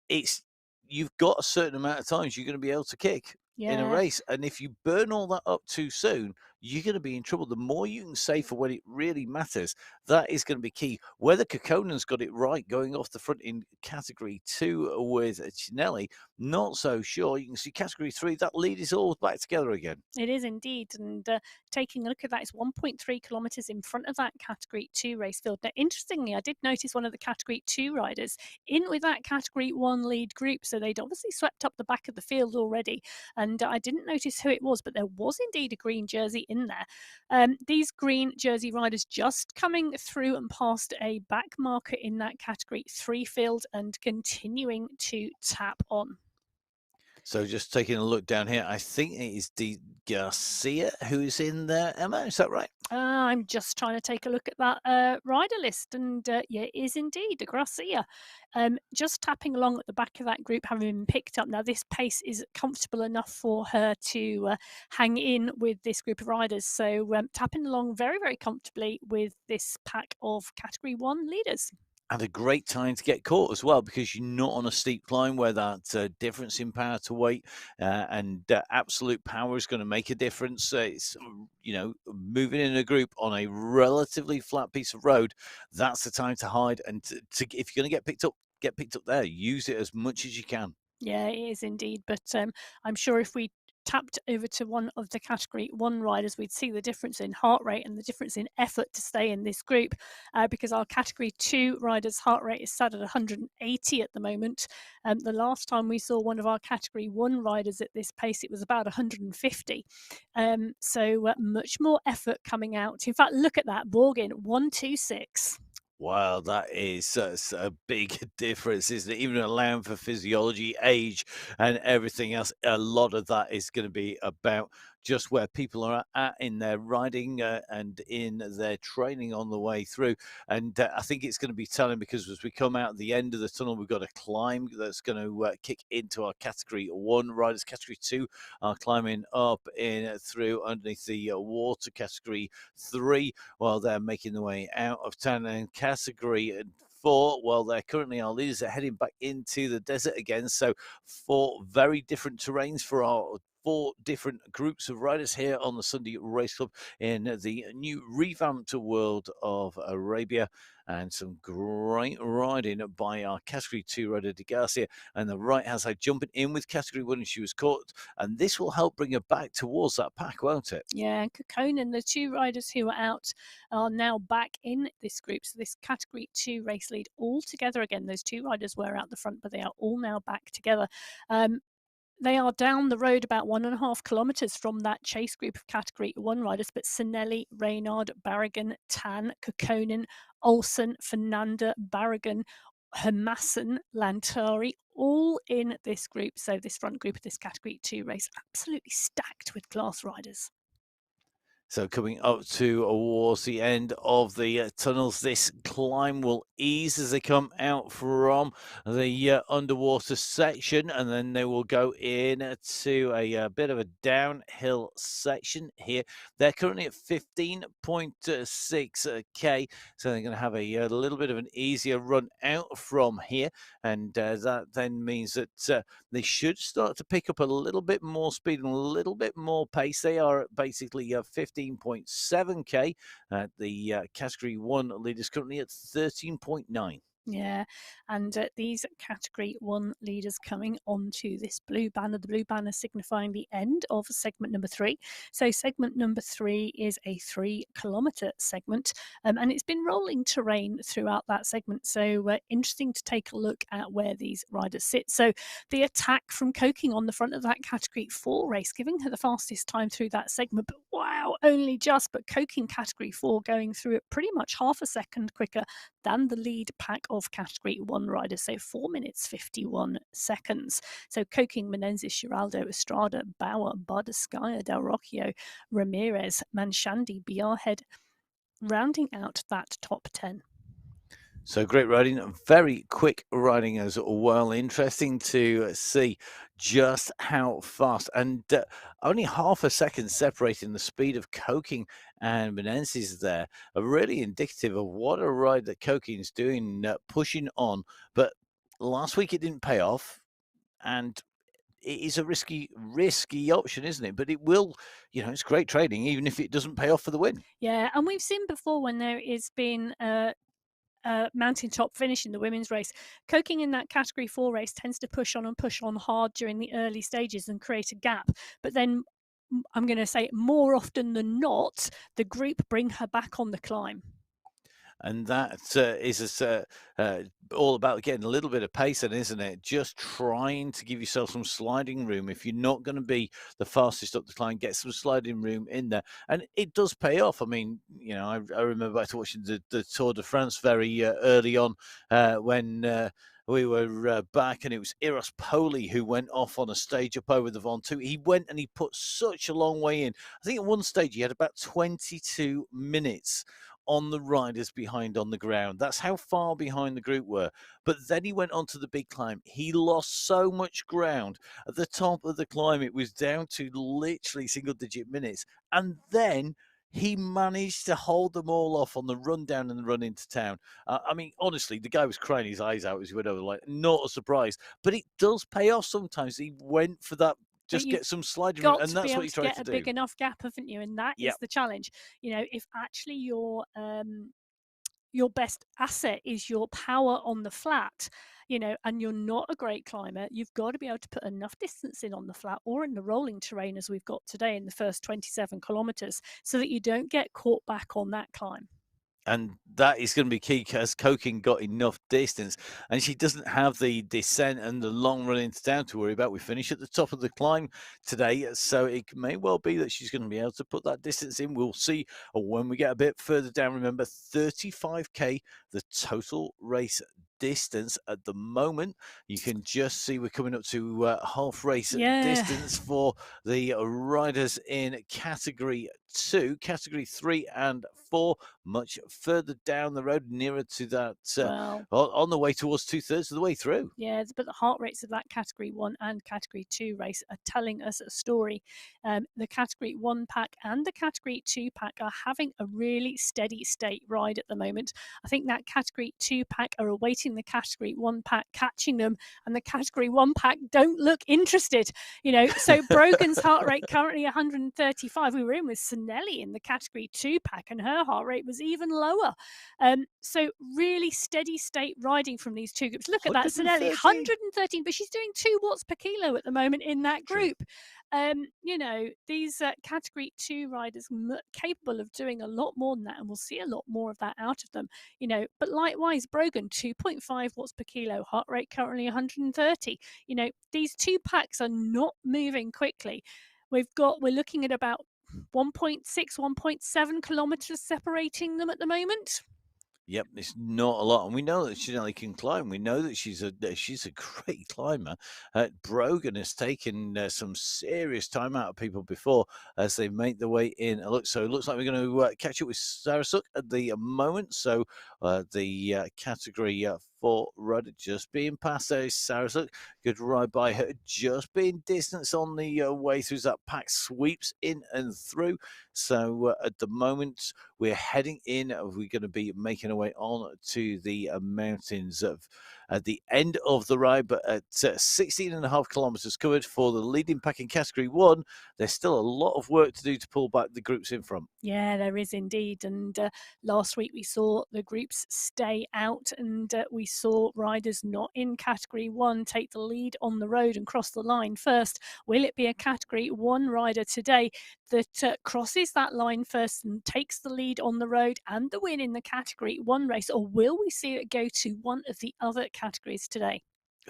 You've got a certain amount of times you're going to be able to kick in a race, and if you burn all that up too soon, you're going to be in trouble. The more you can say for when it really matters, that is going to be key. Whether Kokonen's got it right going off the front in category 2 with Chinelli, not so sure. You can see category 3, that lead is all back together again. It is indeed. And taking a look at that, it's 1.3 kilometres in front of that Category 2 race field. Now, interestingly, I did notice one of the Category 2 riders in with that Category 1 lead group. So they'd obviously swept up the back of the field already. And I didn't notice who it was, but there was indeed a green jersey in there. These green jersey riders just coming through and past a back marker in that Category 3 field and continuing to tap on. So just taking a look down here, I think it is Di Garcia who's in there. Emma, is that right? I'm just trying to take a look at that rider list, and yeah, it is indeed a Gracia. Just tapping along at the back of that group, having been picked up. Now, this pace is comfortable enough for her to hang in with this group of riders. So, tapping along very, very comfortably with this pack of Category 1 leaders. And a great time to get caught as well, because you're not on a steep climb where that difference in power to weight and absolute power is going to make a difference. It's, moving in a group on a relatively flat piece of road. That's the time to hide. And if you're going to get picked up there. Use it as much as you can. Yeah, it is indeed. But I'm sure if we tapped over to one of the Category 1 riders, we'd see the difference in heart rate and the difference in effort to stay in this group, because our Category 2 riders' heart rate is sat at 180 at the moment. The last time we saw one of our Category 1 riders at this pace, it was about 150. So much more effort coming out. In fact, look at that, Borgin, 126. Wow, that is a big difference, isn't it? Even allowing for physiology, age, and everything else, a lot of that is going to be about just where people are at in their riding and in their training on the way through. And I think it's going to be telling, because as we come out the end of the tunnel, we've got a climb that's going to kick into our Category 1 riders. Category 2 are climbing up in through underneath the water. Category 3, while they're making their way out of town, and Category 4, well, they're currently our leaders. They're heading back into the desert again. So 4 very different terrains for our 4 different groups of riders here on the Sunday Race Club in the new revamped world of Arabia. And some great riding by our Category 2 rider, Di Garcia. And the right-hand side jumping in with Category 1, and she was caught. And this will help bring her back towards that pack, won't it? Yeah, and Kokonen, the 2 riders who are out, are now back in this group. So this Category 2 race lead all together again. Those 2 riders were out the front, but they are all now back together. They are down the road about 1.5 kilometres from that chase group of Category 1 riders, but Sinelli, Reynard, Barragan, Tan, Kokonen, Olsen, Fernanda, Barragan, Hermassen, Lantari, all in this group. So this front group of this Category 2 race, absolutely stacked with class riders. So coming up towards the end of the tunnels, this climb will ease as they come out from the underwater section, and then they will go in to a bit of a downhill section here. They're currently at 15.6k, so they're going to have a little bit of an easier run out from here, and that then means that they should start to pick up a little bit more speed and a little bit more pace. They are at basically 15.7k. The Category 1 leaders currently at 13.9. Yeah, and these Category 1 leaders coming onto this blue banner, the blue banner signifying the end of segment number 3. So segment number 3 is a 3-kilometre segment, and it's been rolling terrain throughout that segment. So interesting to take a look at where these riders sit. So the attack from Koking on the front of that Category 4 race, giving her the fastest time through that segment, but wow, only just. But Koking Category 4 going through it pretty much half a second quicker than the lead pack of Category 1 riders, so 4 minutes 51 seconds. So Koking, Menendez, Giraldo, Estrada, Bauer, Bardescaya, Del Rocchio, Ramirez, Manshandi, Biarhead, rounding out that top 10. So great riding, very quick riding as well. Interesting to see just how fast, and only half a second separating the speed of Koking and Menendez there, are really indicative of what a ride that Koking is doing, pushing on. But last week it didn't pay off, and it is a risky option, isn't it? But it will, it's great trading, even if it doesn't pay off for the win. Yeah, and we've seen before when there has been a mountaintop finish in the women's race. Coking in that category 4 race tends to push on and push on hard during the early stages and create a gap. But then I'm going to say more often than not, the group bring her back on the climb. And that is all about getting a little bit of pace, then, isn't it? Just trying to give yourself some sliding room. If you're not going to be the fastest up the climb, get some sliding room in there. And it does pay off. I mean, I remember back to watching the Tour de France very early on when we were back, and it was Eros Poli who went off on a stage up over the Ventoux. He went and he put such a long way in. I think at one stage he had about 22 minutes on the riders behind on the ground. That's how far behind the group were. But then he went on to the big climb. He lost so much ground. At the top of the climb, it was down to literally single-digit minutes. And then he managed to hold them all off on the run down and the run into town. I mean, honestly, the guy was crying his eyes out as he went over, like, not a surprise. But it does pay off sometimes. He went for that, just get some sliding room, and that's what he tried to do. Got to be able to get a big enough gap, haven't you? And that is the challenge. If actually your best asset is your power on the flat, and you're not a great climber, you've got to be able to put enough distance in on the flat or in the rolling terrain as we've got today in the first 27 kilometers, so that you don't get caught back on that climb. And that is going to be key, because Coking got enough distance, and she doesn't have the descent and the long run into town to worry about. We finish at the top of the climb today, so it may well be that she's going to be able to put that distance in. We'll see when we get a bit further down. Remember, 35k, the total race distance at the moment. You can just see we're coming up to half race distance for the riders in category 2, category 3 and 4, much further down the road, nearer to that, on the way towards 2/3 of the way through. Yeah, but the heart rates of that category 1 and category 2 race are telling us a story. The category 1 pack and the category 2 pack are having a really steady state ride at the moment. I think that category 2 pack are awaiting the category 1 pack catching them, and the category 1 pack don't look interested. So Brogan's heart rate currently 135. We were in with Sinelli in the category 2 pack, and her heart rate was even lower. So really steady state riding from these two groups. Look at that, Sinelli, 113, but she's doing 2 watts per kilo at the moment in that group. These category 2 riders capable of doing a lot more than that, and we'll see a lot more of that out of them. But likewise, Brogan, 2.5 watts per kilo, heart rate currently 130. These 2 packs are not moving quickly. We're looking at about 1.6, 1.7 kilometers separating them at the moment. Yep, it's not a lot, and we know that Sinelli can climb. We know that she's a great climber. Brogan has taken some serious time out of people before as they make their way in. It looks like we're going to catch up with Sarasuk at the moment. So the category 4 rider just being passed there is Sarasuk. Good ride by her, just being distance on the way through. That pack sweeps in and through. So at the moment, we're heading in. We're going to be making our way on to the mountains at the end of the ride, but at 16.5 kilometers covered for the leading pack in category 1, there's still a lot of work to do to pull back the groups in front. Yeah, there is indeed. And last week we saw the groups stay out, and we saw riders not in category 1 take the lead on the road and cross the line first. Will it be a category 1 rider today that crosses that line first and takes the lead on the road and the win in the category 1 race, or will we see it go to one of the other categories today?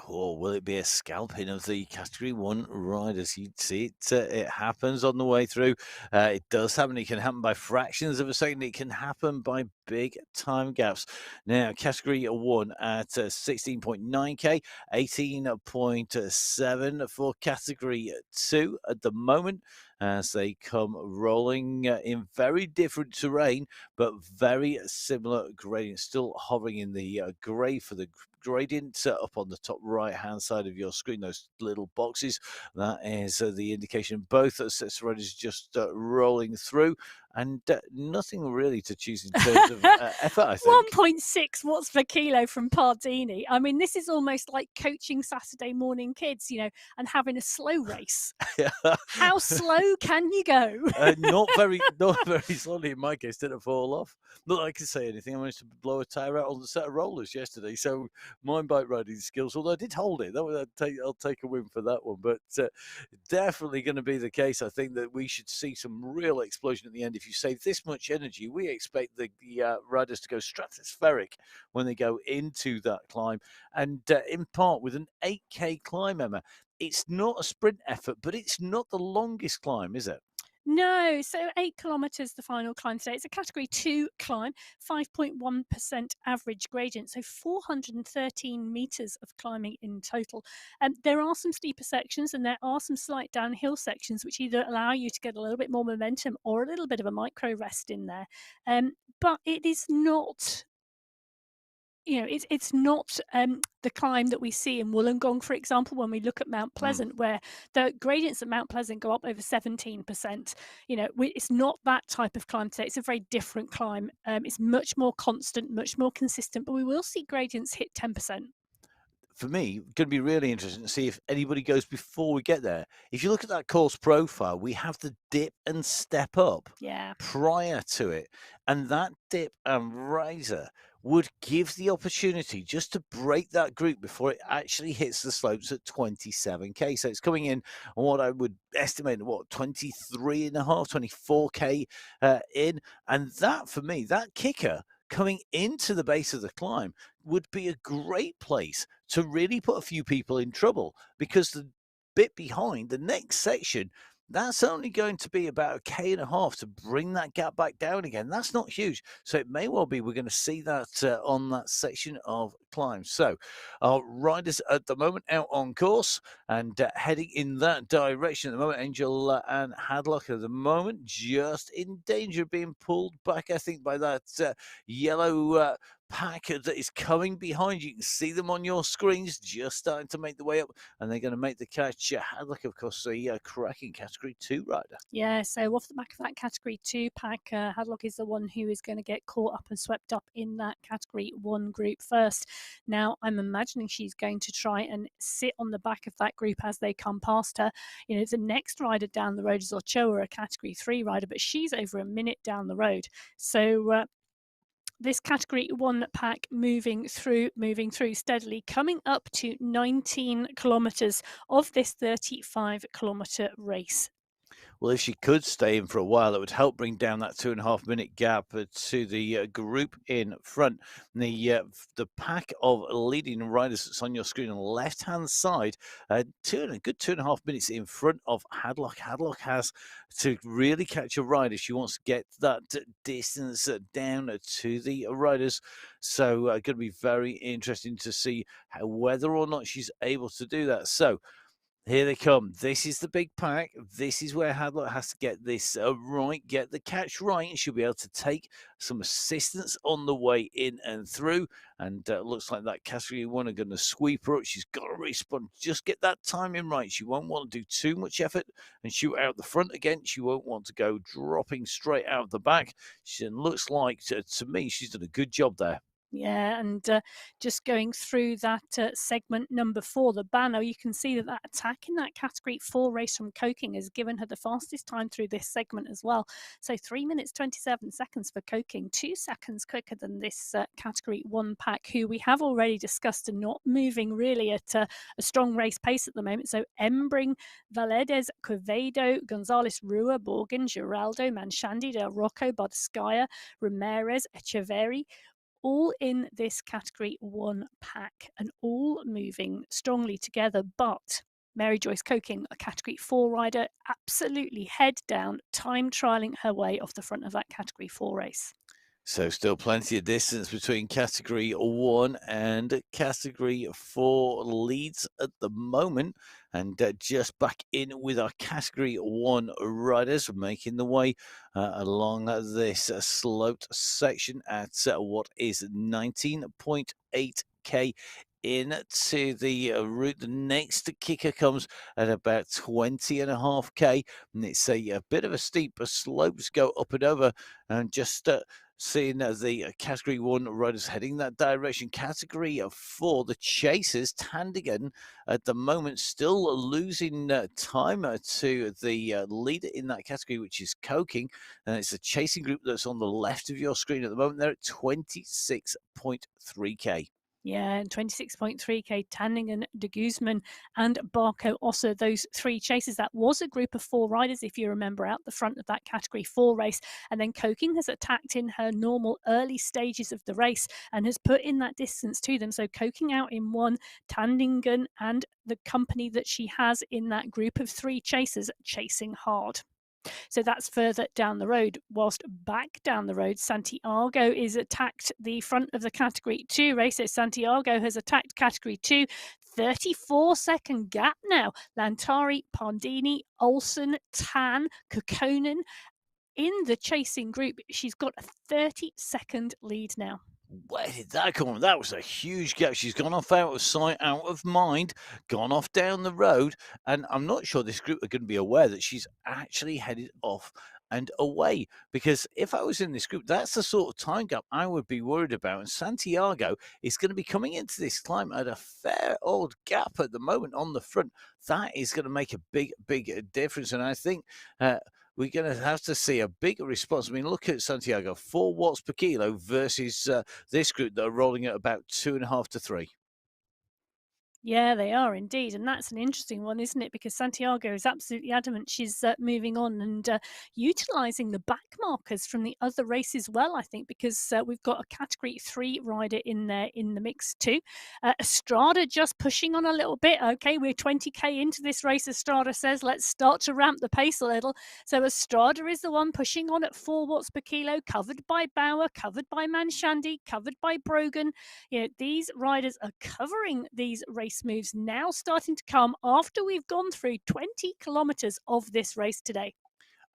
Or will it be a scalping of the category 1 riders? You'd see it. It happens on the way through. It does happen. It can happen by fractions of a second. It can happen by big time gaps. Now, category 1 at 16.9k, 18.7 for category 2 at the moment, as they come rolling in very different terrain, but very similar gradient. Still hovering in the grey for the gradient up on the top right hand side of your screen, those little boxes. That is the indication. Both sets of riders just rolling through, and nothing really to choose in terms of effort, I think. 1.6 watts per kilo from Pardini. I mean, this is almost like coaching Saturday morning kids, and having a slow race. How slow can you go? Not very slowly in my case. Didn't fall off. Not that I can say anything. I managed to blow a tire out on the set of rollers yesterday. So my bike riding skills, although I did hold it, I'll take a win for that one. But definitely going to be the case. I think that we should see some real explosion at the end. If you save this much energy, we expect the riders to go stratospheric when they go into that climb, and in part with an 8K climb, Emma. It's not a sprint effort, but it's not the longest climb, is it? No, so 8 kilometres, the final climb today. It's a category 2 climb, 5.1% average gradient, so 413 metres of climbing in total. There are some steeper sections and there are some slight downhill sections which either allow you to get a little bit more momentum or a little bit of a micro rest in there. But it is not, it's not the climb that we see in Wollongong, for example, when we look at Mount Pleasant, where the gradients at Mount Pleasant go up over 17%. It's not that type of climb today. It's a very different climb. It's much more constant, much more consistent, but we will see gradients hit 10%. For me, going to be really interesting to see if anybody goes before we get there. If you look at that course profile, we have the dip and step up Yeah. prior to it. And that dip and riser would give the opportunity just to break that group before it actually hits the slopes at 27K. So it's coming in on what I would estimate, 23 and a half, 24K in. And that, for me, that kicker coming into the base of the climb would be a great place to really put a few people in trouble, because the bit behind the next section, that's only going to be about a K and a half to bring that gap back down again. That's not huge. So it may well be we're going to see that on that section of climb. So our riders at the moment out on course and heading in that direction at the moment. Angel and Hadlock at the moment just in danger of being pulled back, I think, by that yellow pack that is coming behind. You can see them on your screens, just starting to make the way up, and they're going to make the catch. Hadlock, of course, a cracking Category 2 rider. Yeah, so off the back of that Category 2 pack, Hadlock is the one who is going to get caught up and swept up in that Category 1 group first. Now, I'm imagining she's going to try and sit on the back of that group as they come past her. The next rider down the road is Ochoa, a Category 3 rider, but she's over a minute down the road. So this Category 1 pack moving through steadily, coming up to 19 kilometres of this 35-kilometre race. Well, if she could stay in for a while, it would help bring down that 2.5-minute gap to the group in front. The pack of leading riders that's on your screen on the left-hand side, a good 2.5 minutes in front of Hadlock. Hadlock has to really catch a ride if she wants to get that distance down to the riders. So going to be very interesting to see whether or not she's able to do that. So here they come. This is the big pack. This is where Hadlock has to get this right, get the catch right, and she'll be able to take some assistance on the way in and through. And looks like that Category 1 are going to sweep her up. She's got to respond. Just get that timing right. She won't want to do too much effort and shoot out the front again. She won't want to go dropping straight out the back. She looks like, to me, she's done a good job there. Yeah, and just going through that segment number 4, the banner, you can see that attack in that Category 4 race from Coking has given her the fastest time through this segment as well. So 3 minutes 27 seconds for Coking, 2 seconds quicker than this Category 1 pack, who we have already discussed are not moving really at a strong race pace at the moment. So Embring, Valedes, Quevedo, Gonzalez, Rua, Borgen, Giraldo, Manchandi, Del Rocco, Badskaya, Ramirez, Echeverri, all in this Category 1 pack and all moving strongly together. But Mary Joyce Coking, a Category 4 rider, absolutely head down, time trialling her way off the front of that Category 4 race. So still plenty of distance between Category 1 and Category 4 leads at the moment. And just back in with our Category 1 riders, making the way along this sloped section at what is 19.8K into the route. The next kicker comes at about 20.5k, and it's a bit of a steep slope to go up and over, and just seeing the category 1 riders heading that direction. Category 4, the chasers, Tandigan at the moment still losing time to the leader in that category, which is Coking, and it's a chasing group that's on the left of your screen at the moment. They're at 26.3k. Yeah, and 26.3k, Tanningen, De Guzman, and Barco Ossa, those three chasers. That was a group of 4 riders, if you remember, out the front of that Category 4 race. And then Coking has attacked in her normal early stages of the race and has put in that distance to them. So Coking out in 1, Tandingen and the company that she has in that group of 3 chasers chasing hard. So that's further down the road. Whilst back down the road, Santiago is attacked the front of the Category 2 race. So Santiago has attacked Category 2. 34-second gap now. Lantari, Pondini, Olsen, Tan, Kokkonen in the chasing group. She's got a 30-second lead now. Where did that come from? That was a huge gap. She's gone off out of sight, out of mind, gone off down the road. And I'm not sure this group are going to be aware that she's actually headed off and away. Because if I was in this group, that's the sort of time gap I would be worried about. And Santiago is going to be coming into this climb at a fair old gap at the moment on the front. That is going to make a big, big difference. And I think we're going to have to see a bigger response. I mean, look at Santiago, 4 watts per kilo versus this group that are rolling at about 2.5 to 3. Yeah, they are indeed. And that's an interesting one, isn't it? Because Santiago is absolutely adamant she's moving on and utilising the back markers from the other races well, I think, because we've got a Category 3 rider in there in the mix too. Estrada just pushing on a little bit. Okay, we're 20k into this race, Estrada says. Let's start to ramp the pace a little. So Estrada is the one pushing on at 4 watts per kilo, covered by Bauer, covered by Manshandi, covered by Brogan. You know, these riders are covering these race moves now starting to come after we've gone through 20 kilometers of this race today.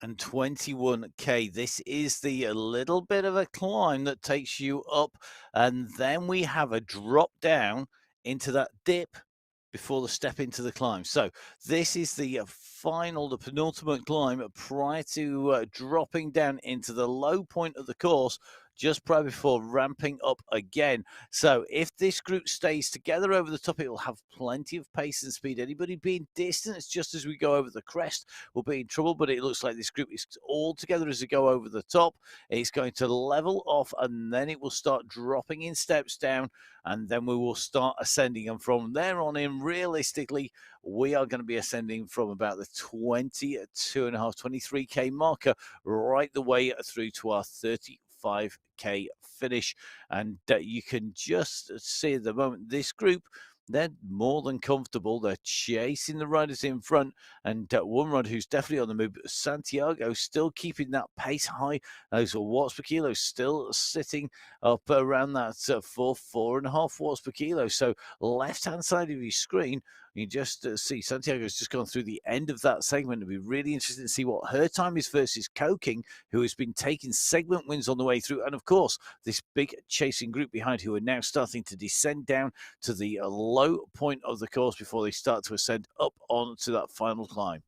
And 21k, this is the little bit of a climb that takes you up, and then we have a drop down into that dip before the step into the climb. So this is the final, the penultimate climb prior to dropping down into the low point of the course, just prior before ramping up again. So if this group stays together over the top, it will have plenty of pace and speed. Anybody being distanced just as we go over the crest will be in trouble, but it looks like this group is all together as we go over the top. It's going to level off, and then it will start dropping in steps down, and then we will start ascending. And from there on in, realistically, we are going to be ascending from about the 22.5, 23k marker right the way through to our 35k finish. And you can just see at the moment this group, they're more than comfortable. They're chasing the riders in front, and one rider who's definitely on the move, Santiago, still keeping that pace high. Those watts per kilo still sitting up around that 4.5 watts per kilo. So left-hand side of your screen, you just see Santiago's just gone through the end of that segment. It'll be really interesting to see what her time is versus Coking, who has been taking segment wins on the way through. And of course, this big chasing group behind, who are now starting to descend down to the low point of the course before they start to ascend up onto that final climb.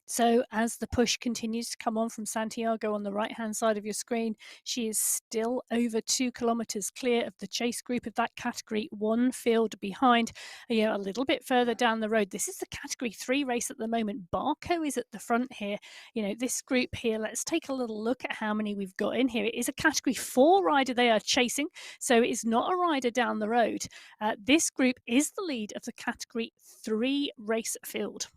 So as the push continues to come on from Santiago on the right-hand side of your screen, she is still over 2 kilometers clear of the chase group of that Category 1 field behind. You know, a little bit further down the road, this is the Category 3 race at the moment. Barco is at the front here. You know, this group here, let's take a little look at how many we've got in here. It is a Category 4 rider they are chasing, so it is not a rider down the road. This group is the lead of the Category 3 race field.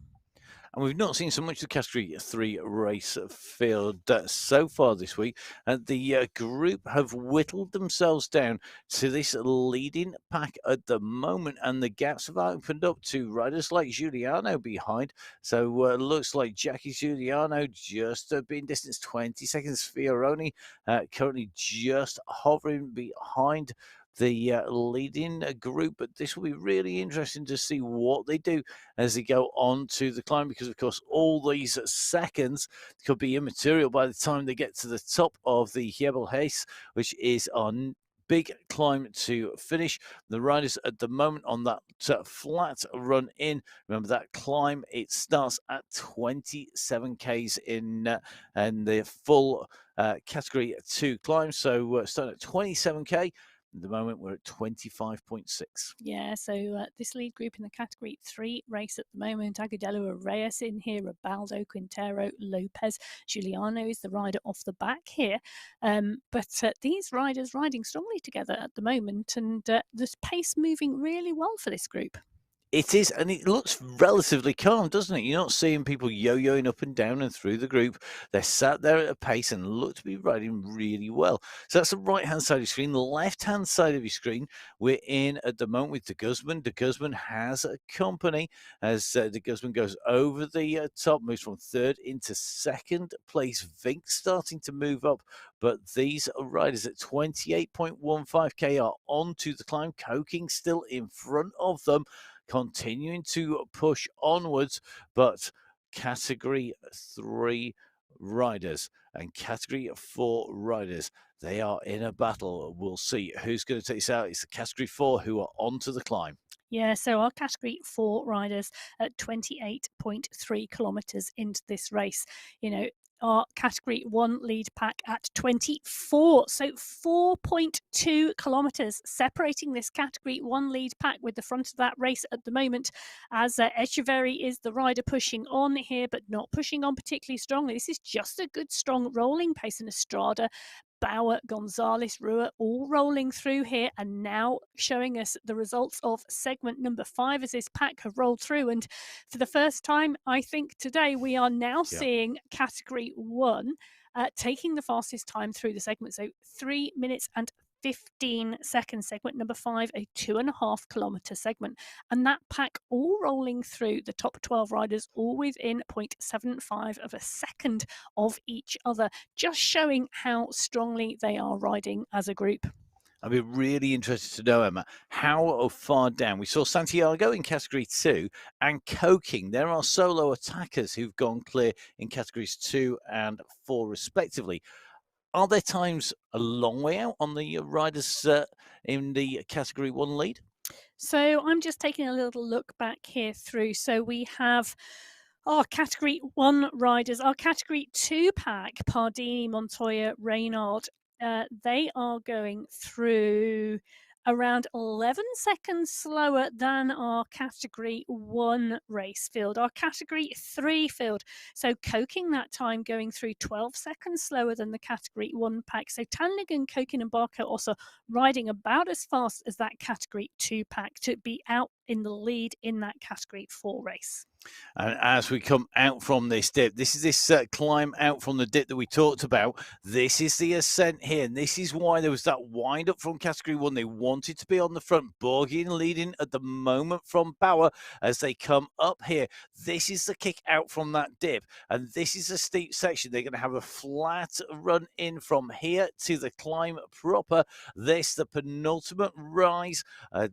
And we've not seen so much of the Category 3 race field so far this week. The group have whittled themselves down to this leading pack at the moment, and the gaps have opened up to riders like Giuliano behind. So looks like Jackie Giuliano just being distanced 20 seconds. Fioroni currently just hovering behind the leading group, but this will be really interesting to see what they do as they go on to the climb, because of course all these seconds could be immaterial by the time they get to the top of the Hebel Haze, which is on big climb to finish. The riders at the moment on that flat run in. Remember that climb, it starts at 27 Ks in and the full category 2 climb. So starting at 27K. At the moment, we're at 25.6. Yeah, so this lead group in the Category 3 race at the moment, Agudelo, Reyes in here, Ribaldo, Quintero, Lopez, Giuliano is the rider off the back here. But these riders riding strongly together at the moment, and the pace moving really well for this group. It is, and it looks relatively calm, doesn't it? You're not seeing people yo-yoing up and down and through the group. They're sat there at a pace and look to be riding really well. So that's the right-hand side of your screen. The left-hand side of your screen, we're in at the moment with De Guzman. De Guzman has a company as De Guzman goes over the top, moves from third into second place. Vink starting to move up, but these riders at 28.15K are onto the climb. Coking still in front of them, continuing to push onwards, but category 3 riders and category 4 riders, they are in a battle. We'll see who's going to take this out. It's the category 4 who are onto the climb. Yeah, so our Category 4 riders at 28.3 kilometres into this race, our Category 1 lead pack at 24, so 4.2 kilometres separating this Category 1 lead pack with the front of that race at the moment, as Echeverry is the rider pushing on here, but not pushing on particularly strongly. This is just a good, strong rolling pace in Estrada. Bauer, Gonzalez, Rua, all rolling through here and now showing us the results of segment number 5 as this pack have rolled through. And for the first time, I think today, we are now seeing Category 1 taking the fastest time through the segment. So 3 minutes and 15 seconds, segment number 5, a 2.5 kilometre segment. And that pack all rolling through, the top 12 riders all within 0.75 of a second of each other, just showing how strongly they are riding as a group. I'd be really interested to know, Emma, how far down. We saw Santiago in Category 2 and Coking. There are solo attackers who've gone clear in Categories 2 and 4 respectively. Are there times a long way out on the riders in the Category 1 lead? So I'm just taking a little look back here through. So we have our Category 1 riders, our Category 2 pack, Pardini, Montoya, Reynard. They are going through around 11 seconds slower than our Category 1 race field, our Category 3 field. So Coking that time going through 12 seconds slower than the Category 1 pack. So Tanligan, Coking and Barco also riding about as fast as that Category 2 pack to be out in the lead in that Category 4 race. And as we come out from this dip, this is this climb out from the dip that we talked about. This is the ascent here, and this is why there was that wind up from Category 1. They wanted to be on the front. Borgin leading at the moment from Bauer as they come up here. This is the kick out from that dip, and this is a steep section. They're going to have a flat run in from here to the climb proper. This, the penultimate rise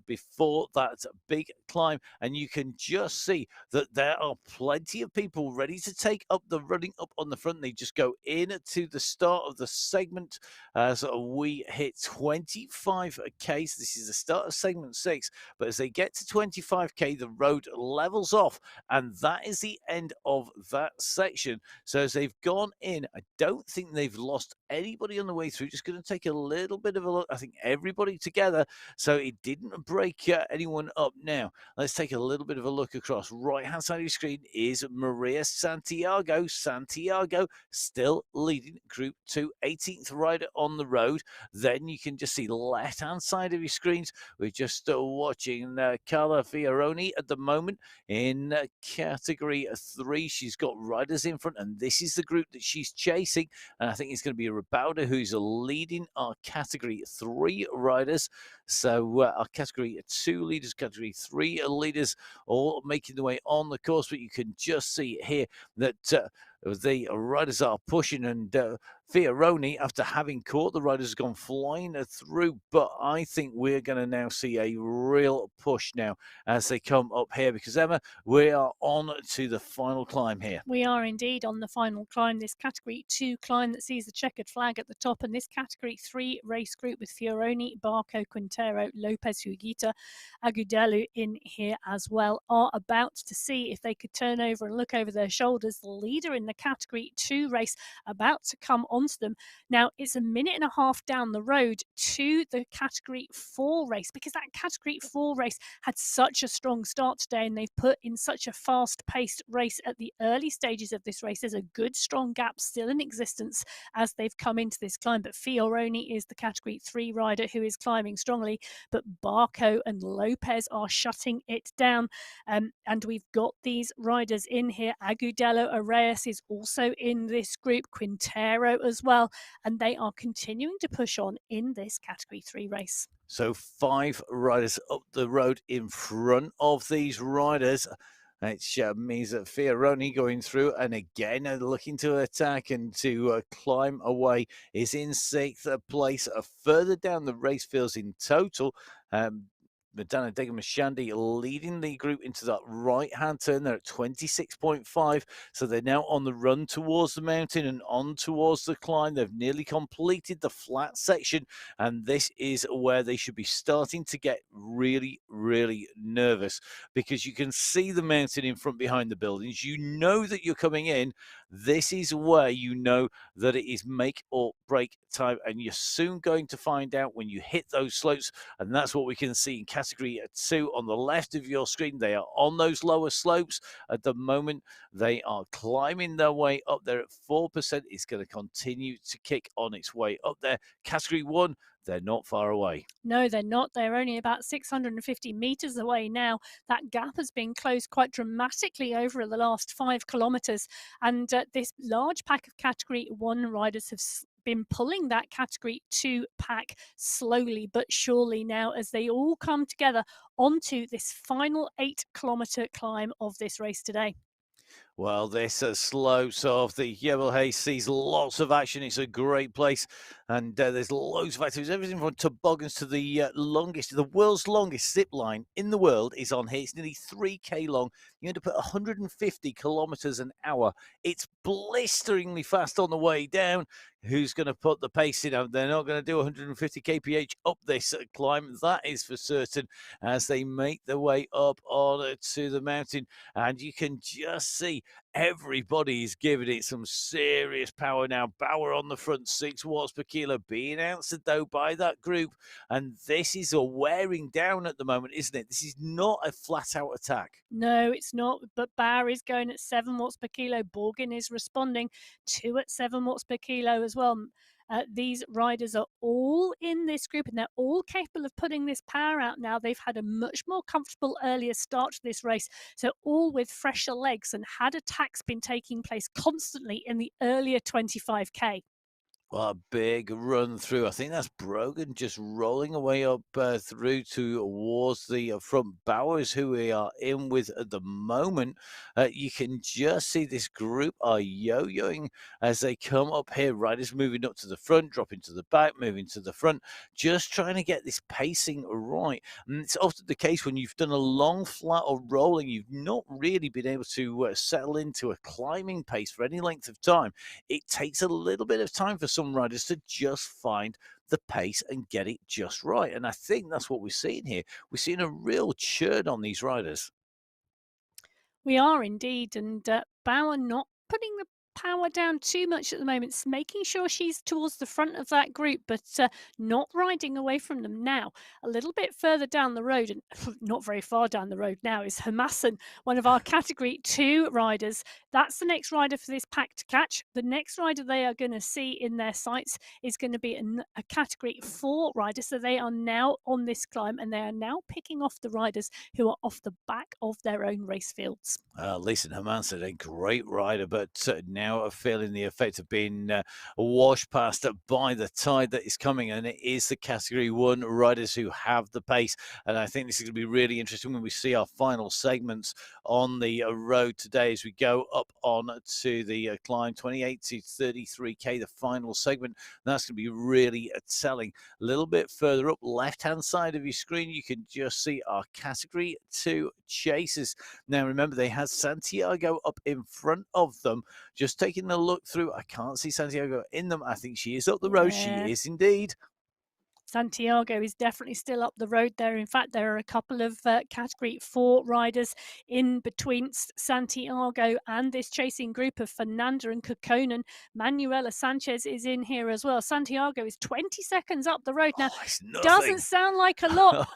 before that big climb, and you can just see that there are plenty of people ready to take up the running up on the front. They just go in to the start of the segment as we hit 25K. So this is the start of segment 6, but as they get to 25K, the road levels off, and that is the end of that section. So as they've gone in, I don't think they've lost anybody on the way through. Just going to take a little bit of a look. I think everybody together, so it didn't break anyone up. Now let's take a little bit of a look across. Right-hand side of your screen is Maria Santiago. Santiago still leading Group 2, 18th rider on the road. Then you can just see the left-hand side of your screens. We're just watching Carla Fioroni at the moment in Category 3. She's got riders in front, and this is the group that she's chasing. And I think it's going to be Ribaldo who's leading our Category 3 riders. So our Category 2 leaders, Category 3 leaders, all making the way on the course. But you can just see here that the riders are pushing, and Fioroni, after having caught the riders, has gone flying through. But I think we're going to now see a real push now as they come up here, because Emma, we are on to the final climb here. We are indeed on the final climb, this Category 2 climb that sees the checkered flag at the top, and this Category 3 race group with Fioroni, Barco, Quintero, Lopez, Higuita, Agudelo in here as well, are about to see if they could turn over and look over their shoulders. The leader in the Category 2 race about to come onto them. Now, it's a minute and a half down the road to the Category 4 race, because that Category 4 race had such a strong start today, and they've put in such a fast-paced race at the early stages of this race. There's a good strong gap still in existence as they've come into this climb, but Fioroni is the Category 3 rider who is climbing strongly, but Barco and Lopez are shutting it down. And we've got these riders in here. Agudelo Arias is also in this group, Quintero as well, and they are continuing to push on in this Category 3 race. So 5 riders up the road in front of these riders. It means that Fioroni going through and again looking to attack and to climb away is in 6th place. Further down the race fields in total, Madonna Degamashandi leading the group into that right-hand turn. They're at 26.5, so they're now on the run towards the mountain and on towards the climb. They've nearly completed the flat section, and this is where they should be starting to get really, really nervous, because you can see the mountain in front behind the buildings. You know that you're coming in. This is where you know that it is make or break time, and you're soon going to find out when you hit those slopes, and that's what we can see in Category 2 on the left of your screen. They are on those lower slopes at the moment. They are climbing their way up there at 4%. It's going to continue to kick on its way up there. Category 1, they're not far away. No, they're not. They're only about 650 meters away now. That gap has been closed quite dramatically over the last 5 kilometers. And this large pack of Category 1 riders have been pulling that Category 2 pack slowly but surely now as they all come together onto this final 8-kilometer climb of this race today. Well, this slopes of the Jebel sees lots of action. It's a great place, and there's loads of activities. Everything from toboggans to the world's longest zip line in the world is on here. It's nearly 3K long. You end up at 150 kilometers an hour. It's blisteringly fast on the way down. Who's going to put the pace in? They're not going to do 150 kph up this climb. That is for certain, as they make their way up on to the mountain. And you can just see everybody is giving it some serious power now. Bauer on the front, 6 watts per kilo, being answered though by that group. And this is a wearing down at the moment, isn't it? This is not a flat out attack. No, it's not. But Bauer is going at 7 watts per kilo. Borgin is responding 2 at 7 watts per kilo as well. These riders are all in this group, and they're all capable of putting this power out now. They've had a much more comfortable earlier start to this race, so all with fresher legs, and had attacks been taking place constantly in the earlier 25k. Well, a big run through. I think that's Brogan just rolling away up through towards the front. Bowers, who we are in with at the moment. You can just see this group are yo-yoing as they come up here. Riders moving up to the front, dropping to the back, moving to the front, just trying to get this pacing right. And it's often the case when you've done a long flat or rolling, you've not really been able to settle into a climbing pace for any length of time. It takes a little bit of time for some riders to just find the pace and get it just right. And I think that's what we're seeing here. We're seeing a real churn on these riders. We are indeed, and Bauer not putting the power down too much at the moment, making sure she's towards the front of that group, but not riding away from them now. A little bit further down the road, and not very far down the road now, is Hamasan, one of our Category 2 riders. That's the next rider for this pack to catch. The next rider they are going to see in their sights is going to be a Category 4 rider. So they are now on this climb, and they are now picking off the riders who are off the back of their own race fields. Listen, Hamasan, a great rider, but now now feeling the effect of being washed past by the tide that is coming, and it is the Category 1 riders who have the pace. And I think this is going to be really interesting when we see our final segments on the road today as we go up on to the climb 28 to 33k, the final segment. That's going to be really telling. A little bit further up, left-hand side of your screen, you can just see our Category 2 chasers. Now, remember, they had Santiago up in front of them. Just taking a look through, I can't see Santiago in them. I think she is up the road. She is indeed. Santiago is definitely still up the road there. In fact, there are a couple of Category 4 riders in between Santiago and this chasing group of Fernanda and Kokkonen. Manuela Sanchez is in here as well. Santiago is 20 seconds up the road. Now, doesn't sound like a lot.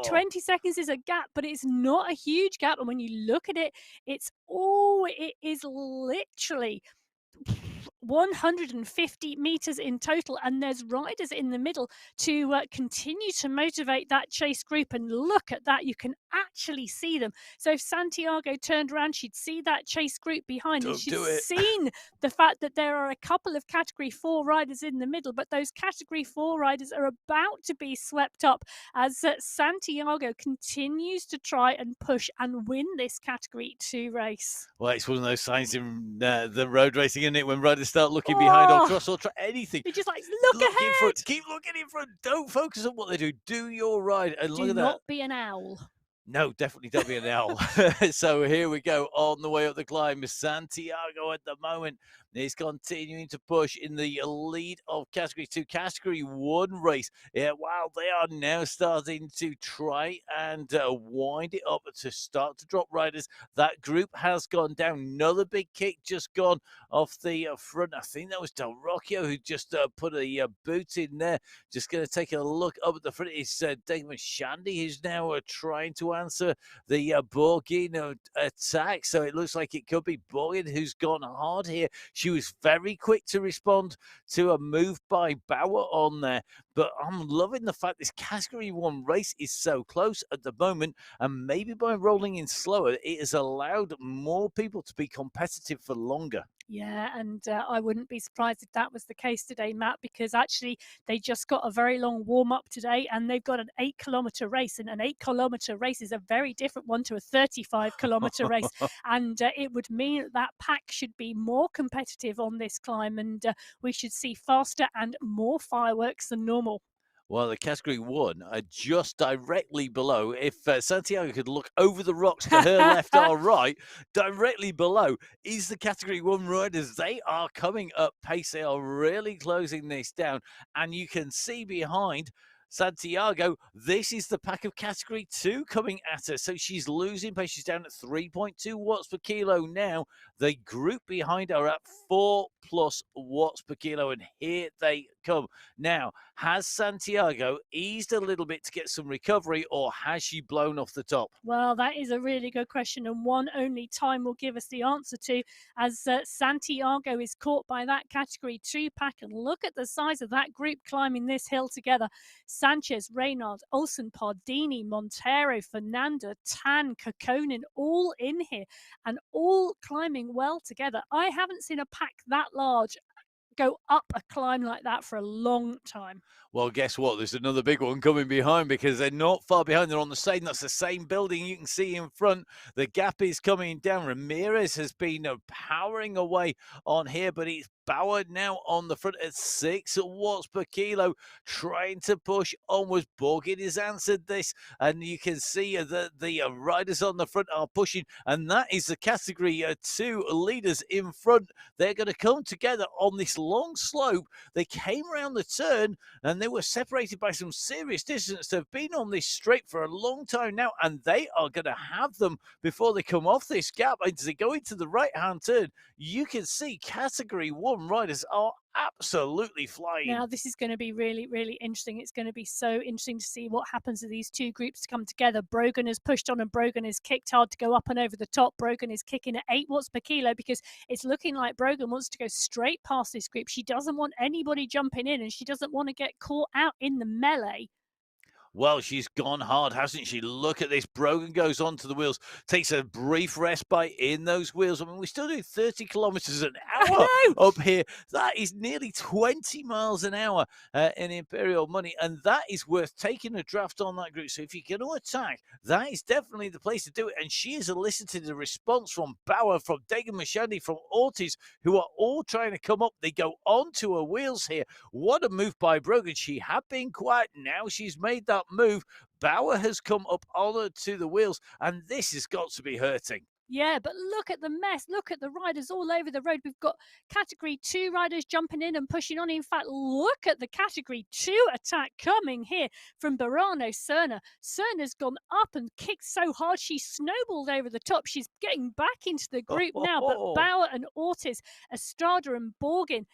20 seconds is a gap, but it's not a huge gap. And when you look at it, it is literally 150 meters in total, and there's riders in the middle to continue to motivate that chase group. And look at that, you can actually see them. So if Santiago turned around, she'd see that chase group behind, and she's seen the fact that there are a couple of Category 4 riders in the middle, but those Category 4 riders are about to be swept up as Santiago continues to try and push and win this Category 2 race. Well, it's one of those signs in the road racing, isn't it, when riders start looking behind or cross or try anything. You're just like, look ahead. In front. Keep looking in front. Don't focus on what they do. Do your ride. And look at that. Do not be an owl. No, definitely don't be an owl. So here we go on the way up the climb. Santiago at the moment is continuing to push in the lead of Category 2, Category 1 race. Yeah, wow, they are now starting to try and wind it up to start to drop riders. That group has gone down. Another big kick just gone off the front. I think that was Del Rocchio who just put a boot in there. Just going to take a look up at the front. It's Damon Shandy who's now trying to answer the Borgin attack. So it looks like it could be Borgin who's gone hard here. She was very quick to respond to a move by Bauer on there. But I'm loving the fact this Category 1 race is so close at the moment. And maybe by rolling in slower, it has allowed more people to be competitive for longer. Yeah, and I wouldn't be surprised if that was the case today, Matt, because actually they just got a very long warm-up today, and they've got an 8-kilometer race, and an 8-kilometer race is a very different one to a 35-kilometer race, and it would mean that pack should be more competitive on this climb, and we should see faster and more fireworks than normal. Well, the Category 1 are just directly below. If Santiago could look over the rocks to her left or right, directly below is the Category 1 riders. They are coming up pace. They are really closing this down. And you can see behind Santiago, this is the pack of Category 2 coming at her. So she's losing pace. She's down at 3.2 watts per kilo now. The group behind her at 4+ watts per kilo. And here they come. Now, has Santiago eased a little bit to get some recovery, or has she blown off the top? Well, that is a really good question, and one only time will give us the answer to, as Santiago is caught by that Category 2 pack. And look at the size of that group climbing this hill together. Sanchez, Reynard, Olsen, Pardini, Montero, Fernanda, Tan, Kokkonen, all in here and all climbing well together. I haven't seen a pack that large go up a climb like that for a long time. Well, guess what? There's another big one coming behind, because they're not far behind. They're on the same. That's the same building you can see in front. The gap is coming down. Ramirez has been powering away on here, but it's Bauer now on the front at 6 watts per kilo, trying to push onwards. Borgin has answered this, and you can see that the riders on the front are pushing, and that is the Category 2 leaders in front. They're going to come together on this long slope. They came around the turn, and they were separated by some serious distance. They've been on this straight for a long time now, and they are going to have them before they come off this gap. As they go into the right-hand turn, you can see Category 1 riders are absolutely flying. Now, this is going to be really, really interesting. It's going to be so interesting to see what happens to these two groups to come together. Brogan has pushed on, and Brogan has kicked hard to go up and over the top. Brogan is kicking at 8 watts per kilo, because it's looking like Brogan wants to go straight past this group. She doesn't want anybody jumping in, and she doesn't want to get caught out in the melee. Well, she's gone hard, hasn't she? Look at this. Brogan goes onto the wheels, takes a brief respite in those wheels. I mean, we still do 30 kilometers an hour I know. up here. That is nearly 20 miles an hour in Imperial money, and that is worth taking a draft on that group. So if you're going to attack, that is definitely the place to do it. And she has elicited a response from Bauer, from Degan Mashandi, from Ortiz, who are all trying to come up. They go onto her wheels here. What a move by Brogan. She had been quiet. Now she's made that move. Bauer has come up on her to the wheels, and this has got to be hurting. Yeah, but look at the mess. Look at the riders all over the road. We've got Category 2 riders jumping in and pushing on. In fact, look at the Category 2 attack coming here from Barano Cerna. Cerna's gone up and kicked so hard she snowballed over the top. She's getting back into the group now, but Bauer and Ortiz, Estrada and Borgin,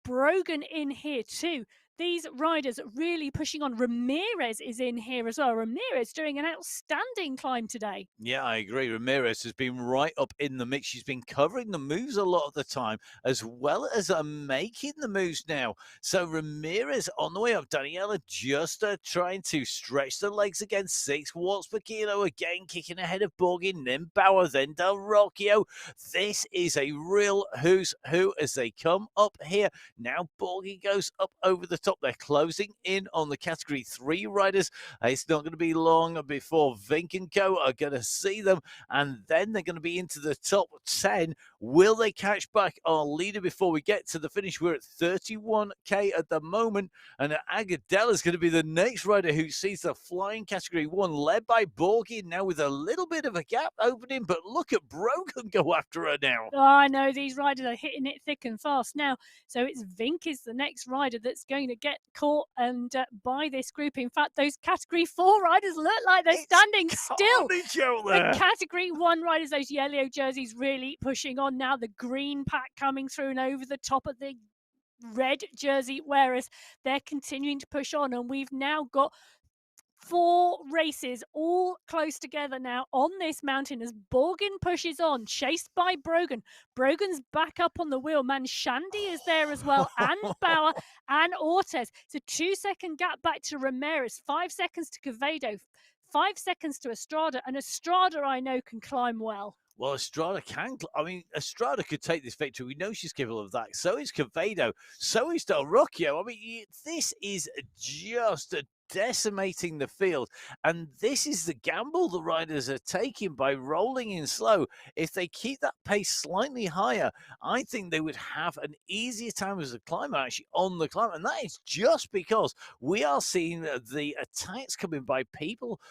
Brogan in here too. These riders really pushing on. Ramirez is in here as well. Ramirez doing an outstanding climb today. Yeah, I agree. Ramirez has been right up in the mix. She's been covering the moves a lot of the time, as well as making the moves now. So Ramirez on the way up. Daniela just trying to stretch the legs again. 6 watts per kilo again, kicking ahead of Borgin, then Bauer, then Del Rocchio. This is a real who's who as they come up here. Now Borgin goes up over the top. They're closing in on the Category 3 riders. It's not going to be long before Vink and Co are going to see them, and then they're going to be into the top 10. Will they catch back our leader before we get to the finish? We're at 31k at the moment, and Agadella is going to be the next rider who sees the flying Category 1, led by Borgin now with a little bit of a gap opening, but look at Brogan go after her now. Oh, I know these riders are hitting it thick and fast now. So it's Vink is the next rider that's going to get caught and by this group. In fact, those Category 4 riders look like they're standing still. The Category 1 riders, those yellow jerseys, really pushing on now. The green pack coming through and over the top of the red jersey wearers. They're continuing to push on, and we've now got 4 races all close together now on this mountain as Borgin pushes on, chased by Brogan. Brogan's back up on the wheel. Manshandi is there as well, and Bauer and Ortiz. It's a 2-second gap back to Ramirez, 5 seconds to Quevedo, 5 seconds to Estrada, and Estrada I know can climb well. Well, Estrada can. I mean, Estrada could take this victory. We know she's capable of that. So is Quevedo. So is Del Rocchio. I mean, this is just decimating the field. And this is the gamble the riders are taking by rolling in slow. If they keep that pace slightly higher, I think they would have an easier time as a climber actually on the climb. And that is just because we are seeing the attacks coming by people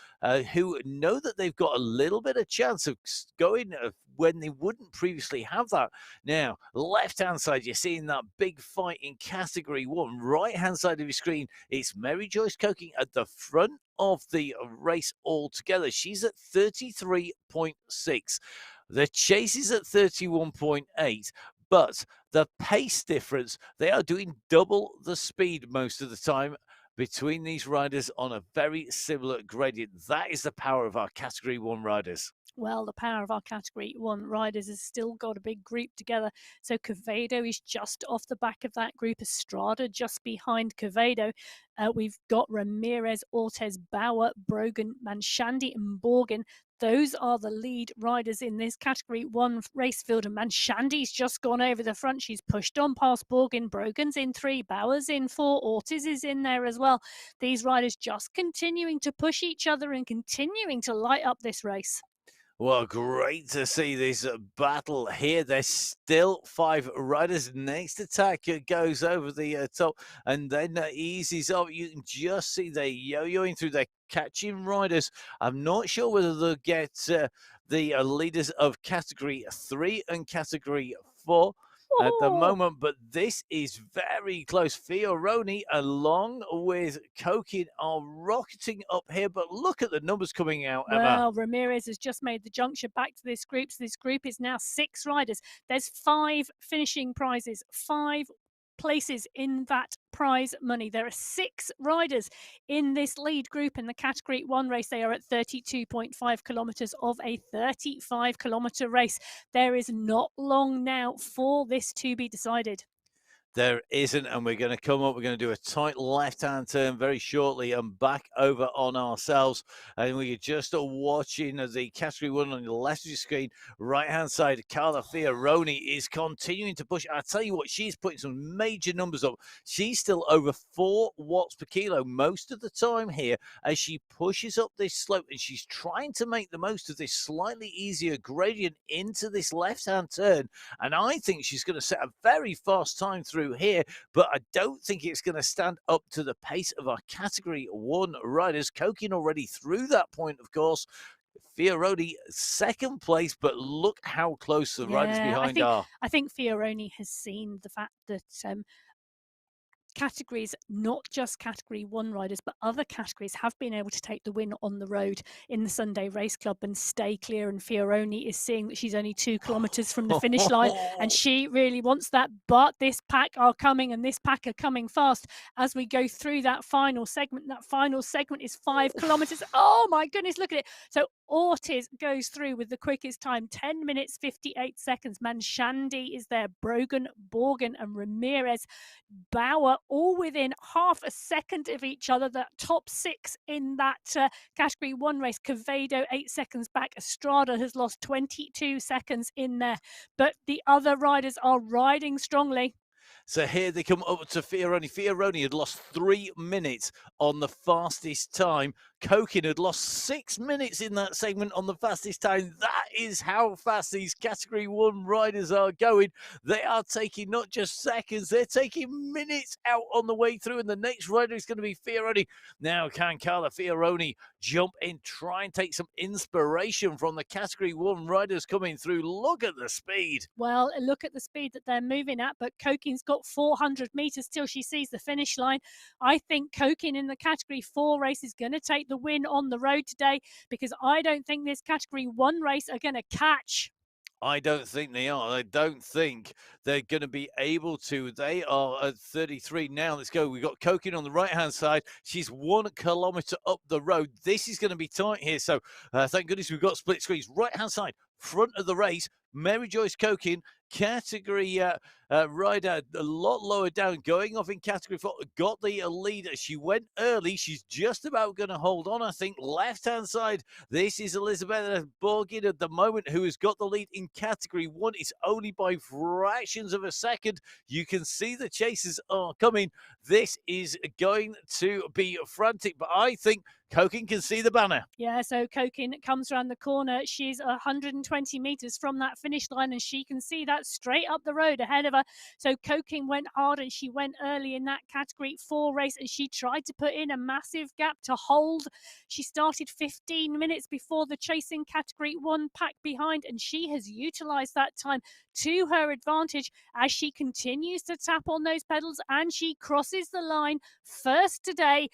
who know that they've got a little bit of chance of going when they wouldn't previously have that. Now, left-hand side, you're seeing that big fight in Category 1. Right-hand side of your screen, it's Mary Joyce Coking at the front of the race altogether. She's at 33.6. The chase is at 31.8. But the pace difference, they are doing double the speed most of the time between these riders on a very similar gradient. That is the power of our Category 1 riders. Well, the power of our Category 1 riders has still got a big group together. So Quevedo is just off the back of that group. Estrada just behind Quevedo. We've got Ramirez, Ortiz, Bauer, Brogan, Manshandi, and Borgin. Those are the lead riders in this Category 1 race field. And Manshandi's just gone over the front. She's pushed on past Borgin. Brogan's in 3, Bauer's in 4, Ortiz is in there as well. These riders just continuing to push each other and continuing to light up this race. Well, great to see this battle here. There's still 5 riders. Next attack goes over the top and then eases up. You can just see they're yo-yoing through. They're catching riders. I'm not sure whether they'll get the leaders of Category 3 and Category 4 at the moment, but this is very close. Fioroni along with Kokin are rocketing up here, but look at the numbers coming out, Emma. Well, Ramirez has just made the juncture back to this group. So this group is now 6 riders. There's 5 finishing prizes, 5 places in that prize money. There are 6 riders in this lead group in the Category 1 race. They are at 32.5 kilometers of a 35-kilometer race. There is not long now for this to be decided. There isn't, and we're going to come up. We're going to do a tight left-hand turn very shortly and back over on ourselves. And we're just watching the category one on the left of your screen, right-hand side. Carla Fioroni is continuing to push. I tell you what, she's putting some major numbers up. She's still over 4 watts per kilo most of the time here as she pushes up this slope, and she's trying to make the most of this slightly easier gradient into this left-hand turn. And I think she's going to set a very fast time through here, but I don't think it's going to stand up to the pace of our category one riders. Kokin already through that point, of course. Fioroni second place, but look how close the riders behind are. I think Fioroni has seen the fact that categories, not just category one riders, but other categories have been able to take the win on the road in the Sunday Race Club and stay clear. And Fioroni is seeing that she's only 2 kilometers from the finish line, and she really wants that. But this pack are coming, and this pack are coming fast as we go through that final segment. That final segment is 5 kilometers. Oh my goodness, look at it. So Ortiz goes through with the quickest time, 10 minutes 58 seconds. Manshandi is there, Brogan, Borgen, and Ramirez. Bauer all within half a second of each other. The top 6 in that category one race. Quevedo 8 seconds back. Estrada has lost 22 seconds in there, but the other riders are riding strongly. So here they come up to Fioroni. Fioroni had lost 3 minutes on the fastest time. Kokin had lost 6 minutes in that segment on the fastest time. That is how fast these category one riders are going. They are taking not just seconds, they're taking minutes out on the way through. And the next rider is going to be Fioroni. Now, can Carla Fioroni jump in, try and take some inspiration from the category one riders coming through? Look at the speed. Well, look at the speed that they're moving at, but Kokin's got 400 meters till she sees the finish line. I think Kokin in the category 4 race is going to take the win on the road today, because I don't think this category 1 race are going to catch. I don't think they are. I don't think they're going to be able to. They are at 33 now. Let's go. We've got Kokin on the right-hand side. She's 1 kilometer up the road. This is going to be tight here. So thank goodness we've got split screens. Right-hand side, front of the race, Mary Joyce Kokin, category rider a lot lower down, going off in category 4, got the lead. She went early. She's just about going to hold on, I think. Left-hand side, this is Elizabeth Borgin at the moment, who has got the lead in category 1. It's only by fractions of a second. You can see the chasers are coming. This is going to be frantic, but I think Kokin can see the banner. Yeah, so Kokin comes around the corner. She's 120 meters from that finish line, and she can see that straight up the road ahead of her. So Kokin went hard, and she went early in that category 4 race, and she tried to put in a massive gap to hold. She started 15 minutes before the chasing category 1 pack behind, and she has utilized that time to her advantage as she continues to tap on those pedals, and she crosses the line first today.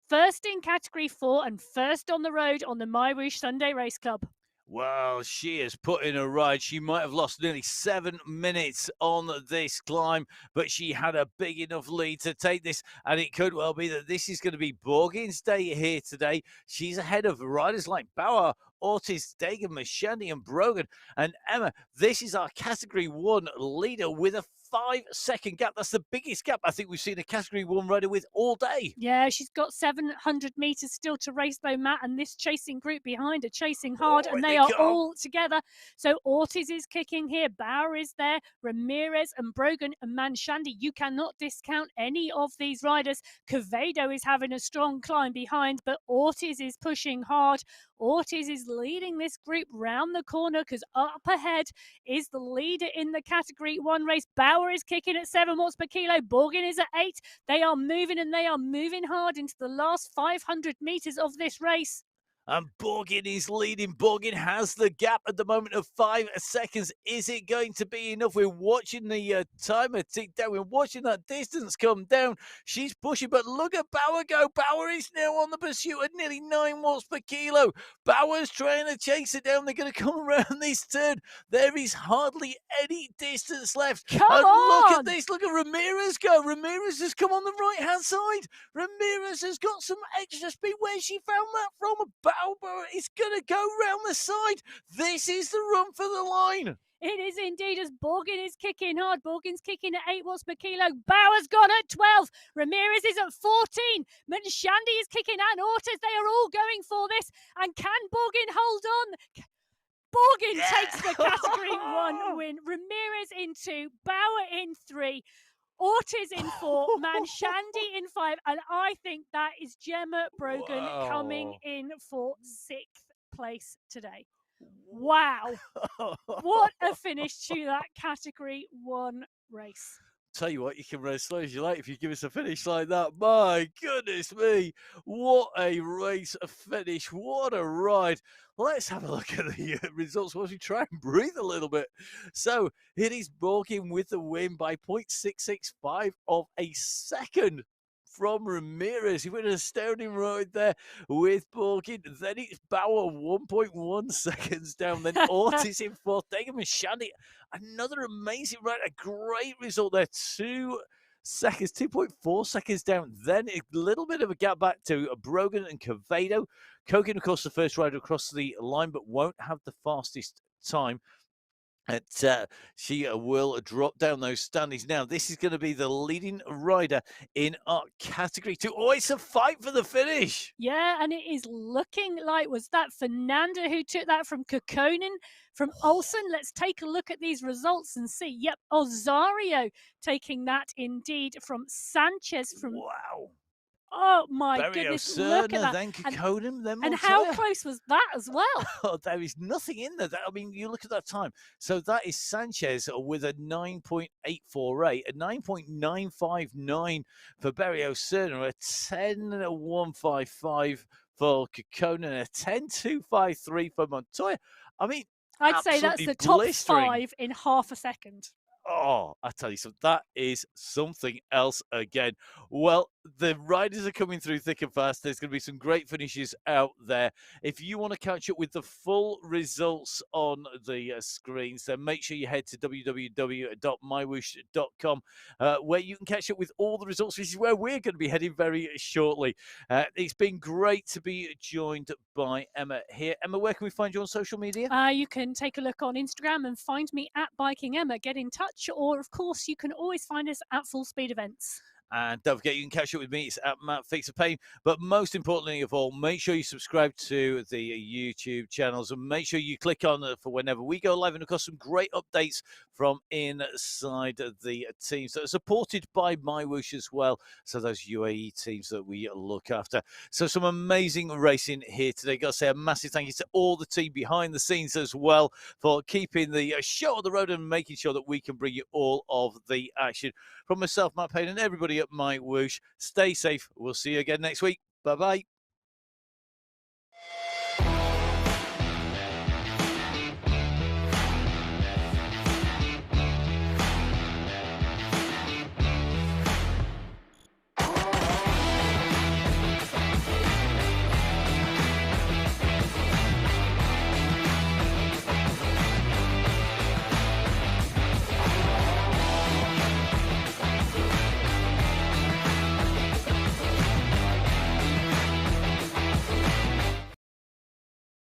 First in category 4 and first on the road on the MyWhoosh Sunday Race Club. Well, she has put in a ride. She might have lost nearly 7 minutes on this climb, but she had a big enough lead to take this, and it could well be that this is going to be Borgin's day here today. She's ahead of riders like Bauer, Ortiz, Dagan, Mashandi, and Brogan. And Emma, this is our category 1 leader with a 5-second gap. That's the biggest gap I think we've seen a category 1 rider with all day. Yeah, she's got 700 meters still to race though, Matt, and this chasing group behind are chasing hard, and they are all together. So Ortiz is kicking here, Bauer is there, Ramirez and Brogan and Manshandi. You cannot discount any of these riders. Quevedo is having a strong climb behind, but Ortiz is pushing hard. Ortiz is leading this group round the corner, because up ahead is the leader in the category 1 race. Bauer is kicking at 7 watts per kilo. Borgin is at 8. They are moving, and they are moving hard into the last 500 meters of this race. And Borgin is leading. Borgin has the gap at the moment of 5 seconds. Is it going to be enough? We're watching the timer tick down. We're watching that distance come down. She's pushing, but look at Bauer go. Bauer is now on the pursuit at nearly 9 watts per kilo. Bauer's trying to chase it down. They're going to come around this turn. There is hardly any distance left. Come on! Look at this. Look at Ramirez go. Ramirez has come on the right-hand side. Ramirez has got some extra speed. Where's she found that from? Bauer is going to go round the side. This is the run for the line. It is indeed, as Borgin is kicking hard. Borgin's kicking at 8 watts per kilo. Bauer's gone at 12. Ramirez is at 14. Manshandy is kicking and Ortiz. They are all going for this. And can Borgin hold on? Borgin takes the Category 1 win. Ramirez in 2. Bauer in 3. Ortiz in 4, Manshandy in 5, and I think that is Gemma Brogan coming in for 6th place today. Wow. What a finish to that Category 1 race. Tell you what, you can run as slow as you like if you give us a finish like that. My goodness me, what a race, a finish, what a ride. Let's have a look at the results while we try and breathe a little bit. So it is Borgin with the win by 0.665 of a second from Ramirez. He went an astounding ride there with Borgin. Then it's Bauer 1.1 seconds down. Then Ortiz in 4th. Then Manshandy, another amazing ride. A great result there. 2.4 seconds down. Then a little bit of a gap back to Brogan and Quevedo. Kogan, of course, the first rider across the line, but won't have the fastest time. She will drop down those standings. Now, this is going to be the leading rider in our Category 2. Oh, it's a fight for the finish. Yeah, and it is looking like, was that Fernanda who took that from Kekkonen, from Olsen? Let's take a look at these results and see. Yep, Osario taking that indeed from Sanchez. From wow. Oh my goodness! Look at that. Then Kekkonen, then Montoya. And how close was that as well? Oh, there is nothing in there. I mean, you look at that time. So that is Sanchez with a 9.848, a 9.959 for Barrio Serna, a 10.155 for Kekkonen, a 10.253 for Montoya. I mean, I'd say that's the top 5 in half a second. Oh, I tell you something, that is something else again. Well, the riders are coming through thick and fast. There's going to be some great finishes out there. If you want to catch up with the full results on the screens, then make sure you head to www.mywhoosh.com, where you can catch up with all the results. This is where we're going to be heading very shortly. It's been great to be joined by Emma here. Emma, where can we find you on social media? You can take a look on Instagram and find me at Biking Emma. Get in touch. Or, of course, you can always find us at Full Speed Events. And don't forget, you can catch up with me. It's at Matt Fix a Pain. But most importantly of all, make sure you subscribe to the YouTube channels and make sure you click on for whenever we go live. And, of course, some great updates from inside the teams that are supported by MyWhoosh as well. So those UAE teams that we look after. So some amazing racing here today. Got to say a massive thank you to all the team behind the scenes as well for keeping the show on the road and making sure that we can bring you all of the action. From myself, Matt Payne, and everybody at MyWhoosh, stay safe. We'll see you again next week. Bye-bye.